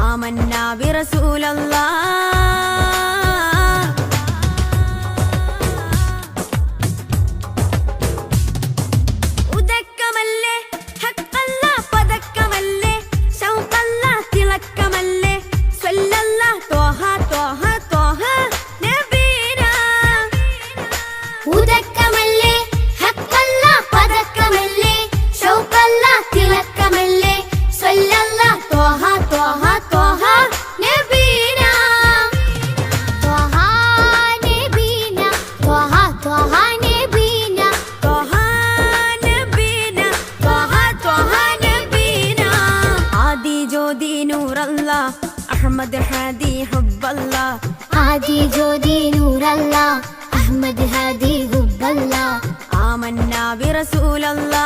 ആമന്നാ ബിറസൂലല്ലാ ഉദക്കമല്ലേ ഹക്കല്ല പദക്കമല്ലേ ശൗഖല്ല തിളക്കമല്ലേ സ്വല്ലല്ല ത്വഹ ത്വഹ ത്വഹ നബീന ഉദക്കമല്ലേ ഹക്കല്ല പദക്കമല്ലേ ഷൗഖല്ല തിളക്കമല്ലേ സ്വല്ലല്ല ത്വഹ ത്വഹ ത്വഹ നബീന ത്വഹ നബീന ത്വഹ ത്വഹ നബീന ത്വഹ നബീന ത്വഹ ത്വഹ നബീന ആദി ജ്യോതി നൂറല്ല അഹമ്മദ് ഹാദി ഹുബ്ബല്ല ആദി ജ്യോതി നൂറല്ല അഹമ്മദ് ഹാദി ഹുബ്ബല്ല ആമന്നാ ബിറസൂലല്ലാ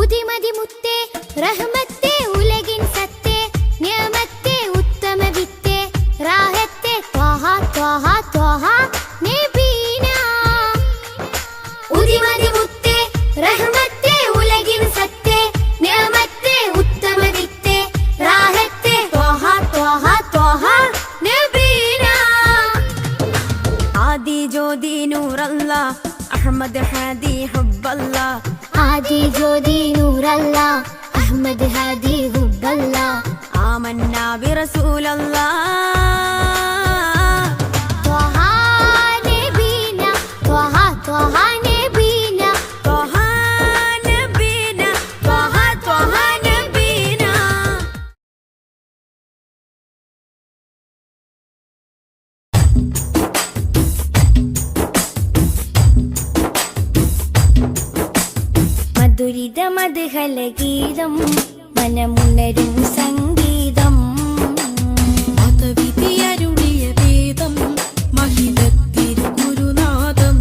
ഉദിമതി മുത്തേ റഹ്മത്തേ ഉലകിൻ സത്തേ നിയമത്തേ ഉത്തമ വിത്തേ റാഹത്തേ ത്വഹ ത്വഹ ത്വഹ നബീന ഉദിമതി മുത്തേ റഹ്മത്തേ ഉലകിൻ സത്തേ നിയമത്തേ ഉത്തമ വിത്തേ റാഹത്തേ ത്വഹ ത്വഹ ത്വഹ നബീന ആദി ജ്യോതി നൂറല്ല അഹമ്മദ് ഹാദി ഹുബ്ബല്ല ആദി ജ്യോതി നൂറല്ല അഹമ്മദ് ഹാദി ഹുബ്ബല്ല ആമന്നാ ബിറസൂലല്ലാ മധുരിത മധുഹല ഗീതം മനമുണരും സംഗീതം മതവിധിയരുളിയ വേദം മഹിതത്തിരുഗുരുനാഥം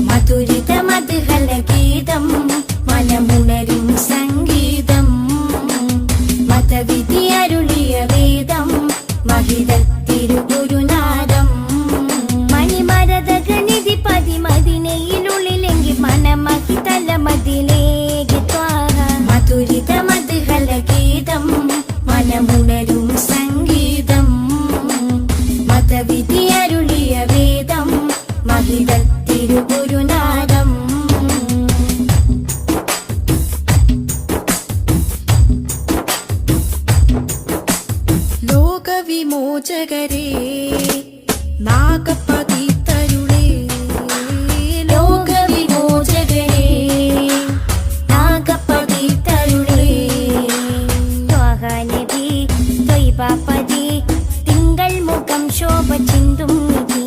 മധുരിത മധുഹല ഗീതം മനമുണരും സംഗീതം മതവിധിയരുളിയ വേദം മഹിതത്തിരുഗുരുനാഥം മണിമരതകനിധി പതിമതിനയിലുള്ളിലെങ്കിൽ മനമഹി തലമതിലേക്ക് ത്വാഹ മധുരിത മധുഹല ഗീതം മനമുണരും സംഗീതം മതവിധിയരുളിയ വേദം മഹിതത്തിരുഗുരുനാഥം ലോകവിമോചകരേ നാഗപതിതരുളേ ലോകവിമോചകരേ നാഗപതിതരുളേ ത്വാഹ നബി ത്വയ്ബാപതി തിങ്കൾ മുഖം ശോഭ ചിന്തും നിധി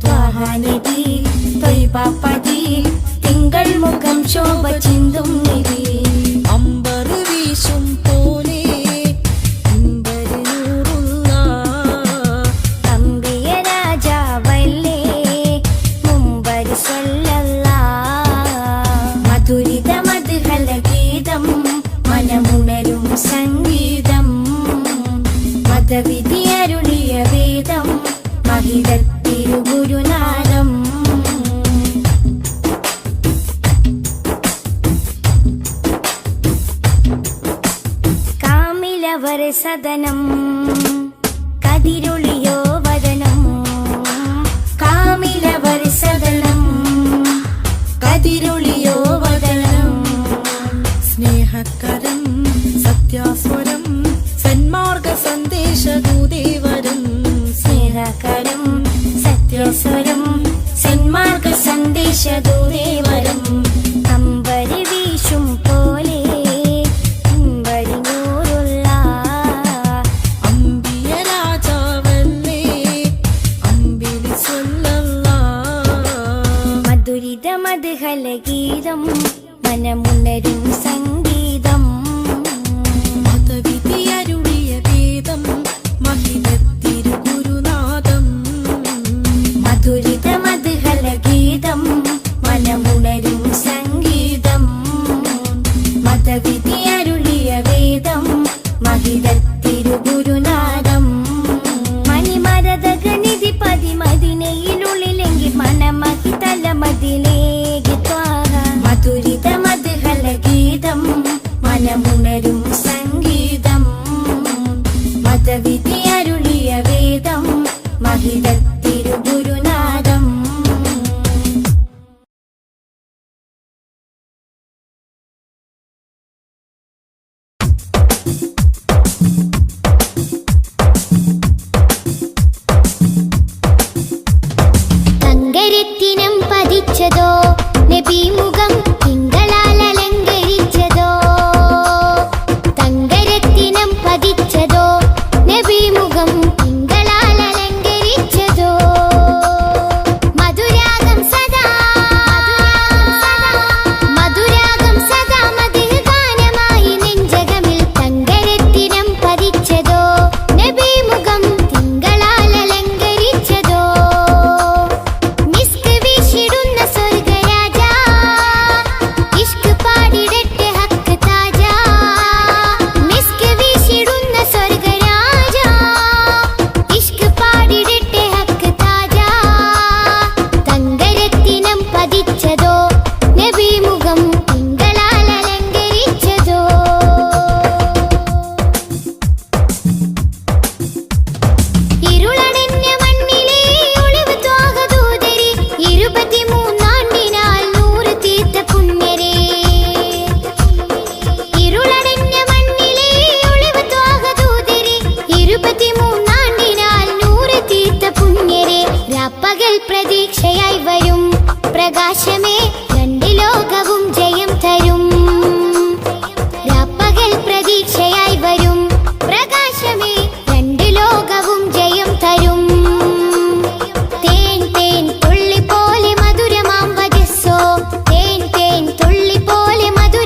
ത്വാഹ നബി ത്വയ്ബാപതി തിങ്കൾ മുഖം ശോഭ ചിന്തും നിധി അമ്പർ വീശും പോലെ അമ്പര് നൂറുള്ള അമ്പിയ രാജാവല്ലേ മുമ്പർ സ്വല്ലല്ലാഹ് മധുരിത മധുഹല ഗീതം മനമുണരും സംഗീതം മതവിധിയരുളിയ വേദം മഹിതത്തിരുഗുരുനാഥം കാമിലവർ സദനം കതിരൊളിയോ വദനം കാമിലവർ സദനം കതിരൊളിയോ വദനം സ്നേഹകരം സത്യാസ്വരം സന്മാർഗ സന്ദേശദൂതേവരം സ്നേഹകരം സത്യസ്വരം സന്മാർഗ സന്ദേശദൂതേവരം അമ്പരി വീശും പോലെ അമ്പരി നൂറുള്ള അമ്പിയ രാജാവല്ലേ അമ്പിളി സ്വല്ലല്ലാഹ് മധുരിത മധുഹല ഗീതം മനമുണരും സംഗീതം മതവിധിയരുളിയ വേദം മഹിതത്തിരുഗുരുനാഥം മധുരിത മധുഹല ഗീതം മനമുണരും സംഗീതം മതവിധിയരുളിയ വേദം മഹിതത്തിരുഗുരുനാഥം മണിമരതകനിധി പതിമതിനയിലുള്ളിലെങ്കിൽ മനമഹി തലമതിലേക്ക് ത്വാഹ മധുരിത മധുഹല ഗീതം മനമുണരും സംഗീതം മതവിധിയരുളിയ വേദം മഹിതത്തിരുഗുരുനാഥം തങ്കരത്തിനം പതിച്ചതോ നബി മുഖം തിങ്കളാൽ അലങ്കരിച്ചതോ തങ്കരത്തിനം പതിച്ചതോ നബി മുഖം തിങ്കളാൽ അലങ്കരിച്ചതോ മധുരാഗം സദാ മധുരാഗം സദാ മധുര ഗാനമായി നെഞ്ചകമിൽ തങ്കരത്തിനം പതിച്ചതോ നബി മുഖം തിങ്കളാൽ അലങ്കരിച്ചതോ മിസ്ക് വീശിടുന്ന സ്വർഗരാജ ഇഷ്ക് പാടിടട്ടെ ഹക്ക് താജ മിസ്ക് വീശിടുന്ന സ്വർഗരാജ ഇഷ്ക് പാടിടട്ടെ ഹക്ക് താജ തങ്കരത്തിനം പതിച്ചതോ നബി മുഖം തിങ്കളാൽ അലങ്കരിച്ചതോ ഇരുളടഞ്ഞ മണ്ണിലെ ഒളിവ് ത്വാഹദൂതരെ 23 നൂറ് തീർത്ത പുണ്യരെ ഇരുളടഞ്ഞ മണ്ണിലെ ഒളിവ് ത്വാഹദൂതരെ 23 നൂറ് തീർത്ത പുണ്യരെ രാപ്പകൽ പ്രതീക്ഷയായി വരും പ്രകാശമേ രണ്ട് ലോകവും ജയം തരും രാപ്പകൽ പ്രതീക്ഷയായി വരും പ്രകാശമേ രണ്ട് ലോകവും ജയം തരും തേൻ തേൻ തുള്ളി പോലെ മധുരമാം വജസ്സോ തേൻ തേൻ തുള്ളി പോലെ മധുര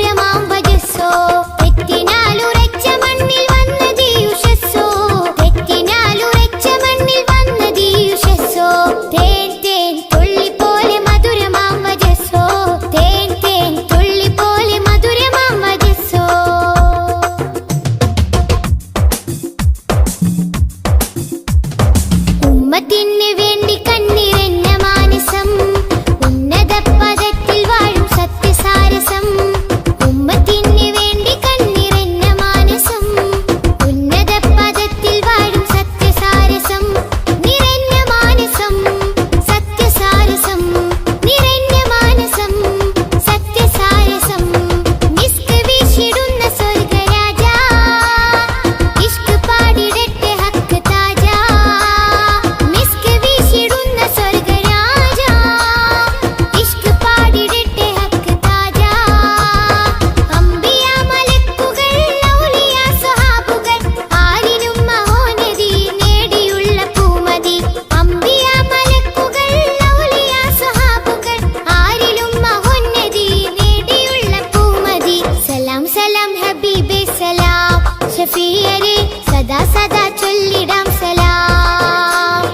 ഹബീബേ സലാം ഷഫീയരെ സദാ സദാ ചൊല്ലിടാം സലാം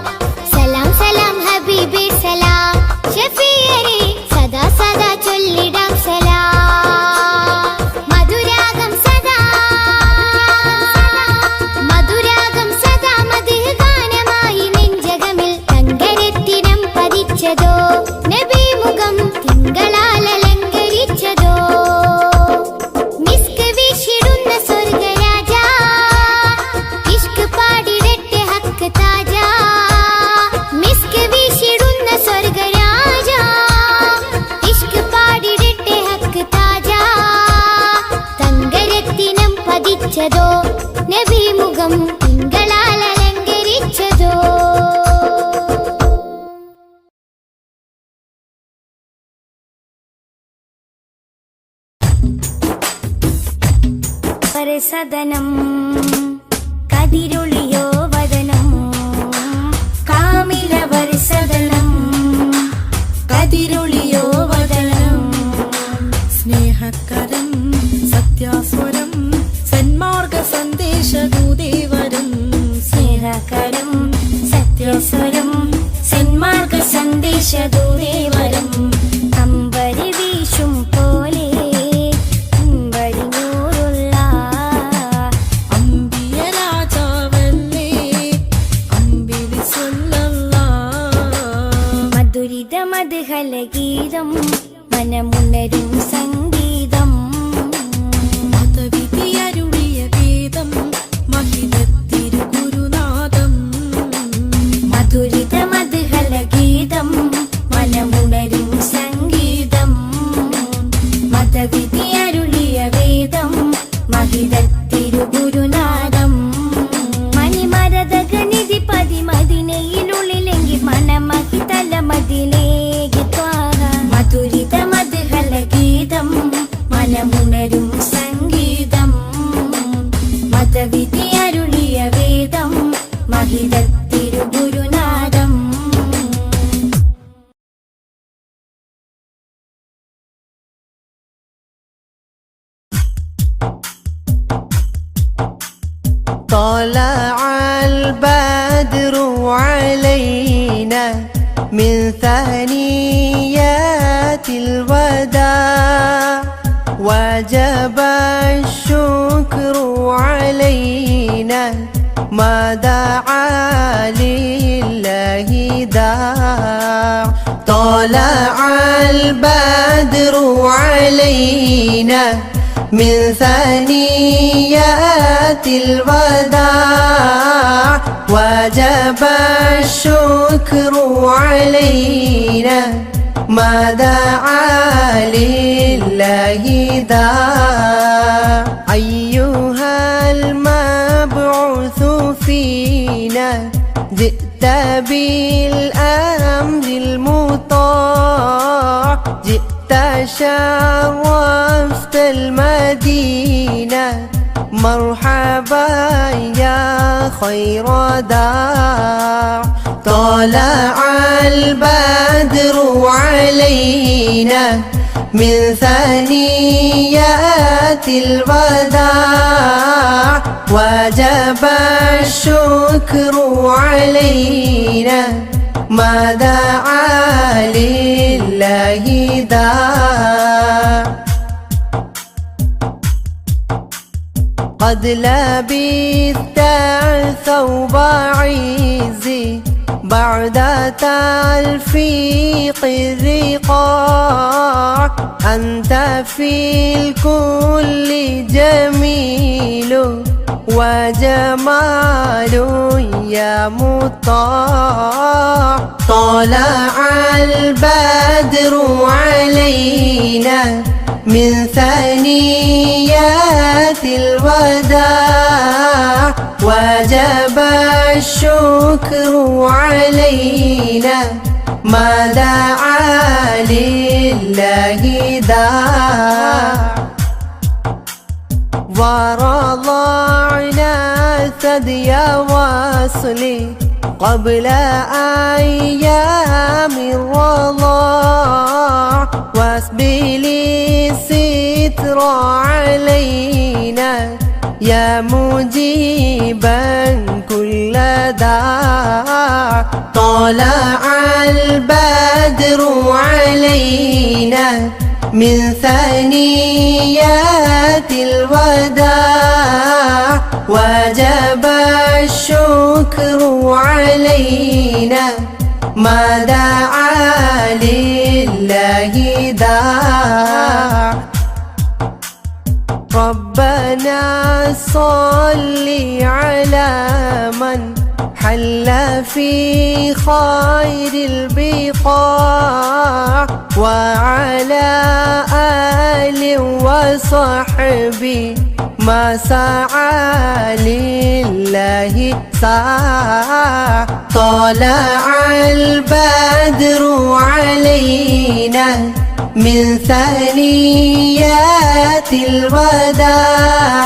സലാം സലാം ഹബീബേ സലാം ഷഫീയരെ സദാ സദാ ചൊല്ലിടാം സലാം മധുരാഗം സദാ മധുഹ് ഗാനമായി നെഞ്ചകമിൽ തങ്കരത്തിനം പതിച്ചതോ നബി മുഖം തിങ്കളാൽ അലങ്കരിച്ചതോ മിസ്ക് വീശിടുന്ന സ്വർഗരാജ ഇഷ്ക് പാടിടട്ടെ ഹക്ക് താജ മിസ്ക് വീശിടുന്ന സ്വർഗരാജ ഇഷ്ക് പാടിടട്ടെ ഹക്ക് താജ തങ്കരത്തിനം പതിച്ചതോ നബി മുഖം തിങ്കളാൽ അലങ്കരിച്ചതോ സദനം കതിരൊളിയോ വദനം കാമിലവർ സദനം കതിരൊളിയോ വദനം സ്നേഹകരം സത്യാസ്വരം സന്മാർഗ സന്ദേശദൂതേവരം സ്നേഹകരം സത്യസ്വരം സന്മാർഗ സന്ദേശദൂതേവരം അമ്പരി വീശും പോലെ അമ്പിയ രാജാവല്ലേ അമ്പിളി മധുരിത മധുഹല ഗീതം മനമുണരും സംഗീതം മതവിധിയരുളിയ വേദം മഹിതത്തിരുഗുരുനാഥം മധുരിത മധുഹല ഗീതം മനമുണരും സംഗീതം മതവിധി അരുളിയ വേദം മഹിതത്തിരുഗുരുനാഥം മണിമരതകനിധി പതിമതിനയിലുള്ളിലെങ്കിൽ മനമഹി തലമതിലേക്ക് ത്വാഹ മധുരിത മധുഹല ഗീതം മനമുണരും സംഗീതം മതവിധി അരുളിയ വേദം മഹിതത്തിരുഗുരുനാഥം طلع البدر علينا من ثنيات الوداع وجب الشكر علينا ما دعا لله داع طلع البدر علينا من ثنيات الوداع وجب الشكر علينا ما دعا لله داع أيها المبعوث فينا جئت بالأمر المطاع جئت شرفت المدينة مرحبا يا خير داع طلع البدر علينا من ثنيات الوداع وجب الشكر علينا ما دعا لله داع قد لبثت ثوب عزي بعد تلفيق الرقاع أنت في الكل جميل وجمال يا مطاع طلع البدر علينا من ثنيات الوداع وجب الشكر علينا ما دعا لله داع ورضعنا ثدي وصلي قبل أيام الرضاع واسبل الستر علينا يا مجيبا كل داع طلع البدر علينا من ثنيات الوداع وجب الشكر علينا ما دعا لله داع ربنا صل على من حل في خير البقاع وعلى آل وصحبه ما سعى لله ساع طلع البدر علينا من ثنيات الوداع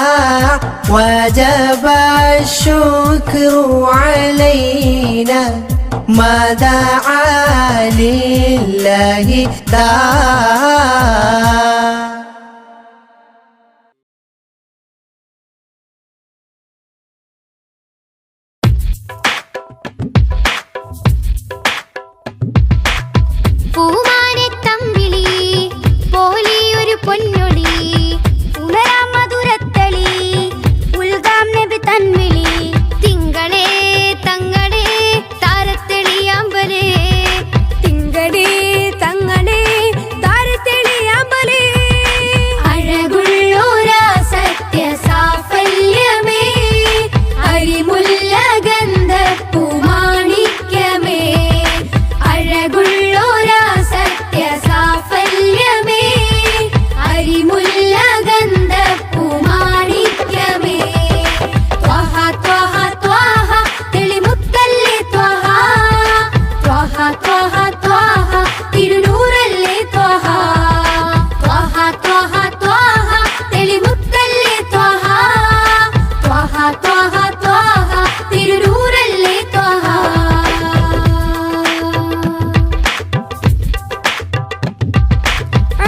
وجب الشكر علينا ما دعا لله داع. പൂമാനത്തമ്പിളി പോലെയൊരു പൊന്നൊളി ഉണരാം മധുരത്തളി ഉൽഗാം നബി തൻവിളി തിങ്കളേ തങ്ങളെ താരത്തെളിയാമ്പലേ തിങ്കളേ തങ്ങളെ താരത്തെളിയാമ്പലേ അഴകുള്ളോരാ സത്യ സാഫല്യമേ അരിമുല്ല ഗന്ധ പൂമാണിക്യമേ അഴകുള്ളോരാ സത്യ സാഫല്യമേ അരിമുല്ല ഗന്ധ പൂമാണിക്യമേ ത്വഹ ത്വഹ ത്വഹ തെളിമുത്തല്ലേ ത്വഹ ത്വഹ ത്വഹ ത്വഹ തിരുനൂറല്ലേ ത്വഹ ത്വഹ ത്വഹ ത്വഹ തെളിമുത്തല്ലേ ത്വഹ ത്വഹ ത്വഹ ത്വഹ തിരുനൂറല്ലേ ത്വഹ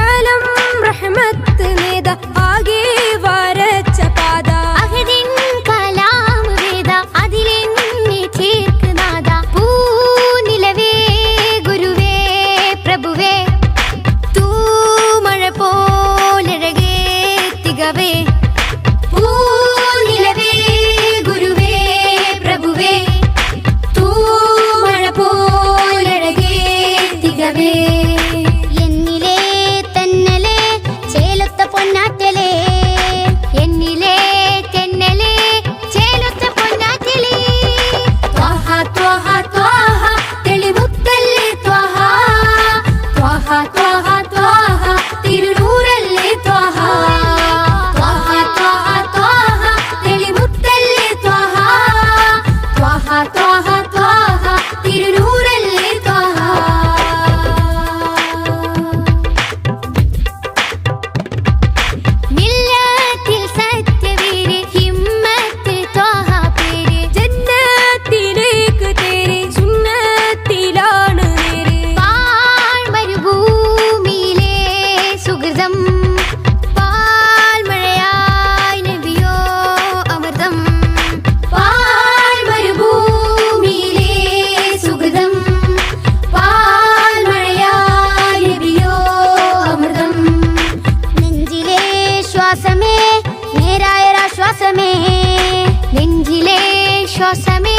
ആലം റഹ്മത്ത് നേദ ആകെ വരച്ച പാത അഹദിൻ കലാം വേദ അതിലെന്നെ ചേർക്കുനാദ പൂനിലവേ ഗുരുവേ പ്രഭുവേ തൂമഴ പോലഴകേ തികവേ പൂനിലവേ ഗുരുവേ പ്രഭുവേ തൂമഴ പോലഴകേ തികവേ എന്നിലേ തെന്നലേ ചേലൊത്ത പൊന്നാറ്റലേ എന്നിലേ തെന്നലേ ചേലൊത്ത പൊന്നാറ്റലേ ത്വഹ ത്വഹ ത്വഹ തെളിമുത്തല്ലേ ത്വഹ ത്വഹ ത്വഹ ത്വഹ തിരുനൂറല്ലേ ത്വഹ ത്വഹ ത്വഹ ത്വഹ തെളിമുത്തല്ലേ ത്വഹ ത്വഹ ത്വഹ ത്വഹ തിരുനൂറല്ലേ ത്വഹ മില്ലത്തിൽ സത്യവീര് ഹിമ്മത്ത് ത്വഹ പേര് ജന്നത്തിലേക്ക് തേര് സുന്നത്തിലാണ് നേര് പാഴ്മരുഭൂമിയിലെ സുഹൃതം പാൽമഴയായി നബിയോ അമൃതം പാഴ്മരുഭൂമിയിലെ സുഹൃതം പാൽമഴയായി നബിയോ അമൃതം നെഞ്ചിലെ ശ്വാസമേ നേരായൊരാശ്വാസമേ നെഞ്ചിലെ ശ്വാസമേ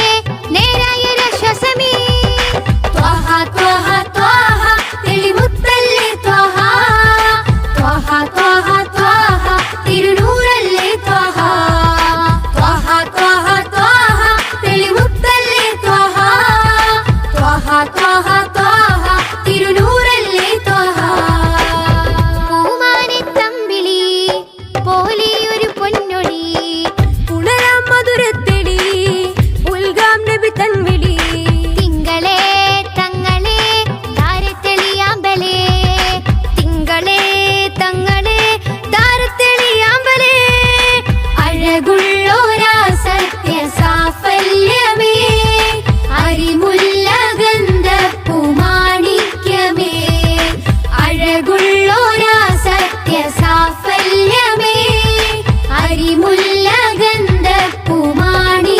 നേരായൊരാശ്വാസമേ ത്വഹ ത്വഹ ത്വഹ തെളിമുത്തല്ലേ ത്വഹ ത്വഹ ത്വഹ ത്വഹ തിരുനൂറല്ലേ ത്വഹ ത്വഹ ത്വഹ ത്വഹ തെളിമുത്തല്ലേ ത്വഹ ത്വഹ ത്വഹ ത്വഹ തിരുനൂറല്ലേ ത്വഹ പൂമാനത്തമ്പിളി പോലെയൊരു പൊന്നൊളി ഉണരാം മധുരത്തെളി ഉൽഗാം നബി തൻവിളി തിങ്കളേ തങ്ങളെ താരത്തെളിയാമ്പലേ തിങ്കളേ തങ്ങളെ താരത്തെളിയാമ്പലേ അഴകുള്ളോരാ സത്യ സാഫല്യമേ മുല്ലഗന്ധപ്പൂമാണി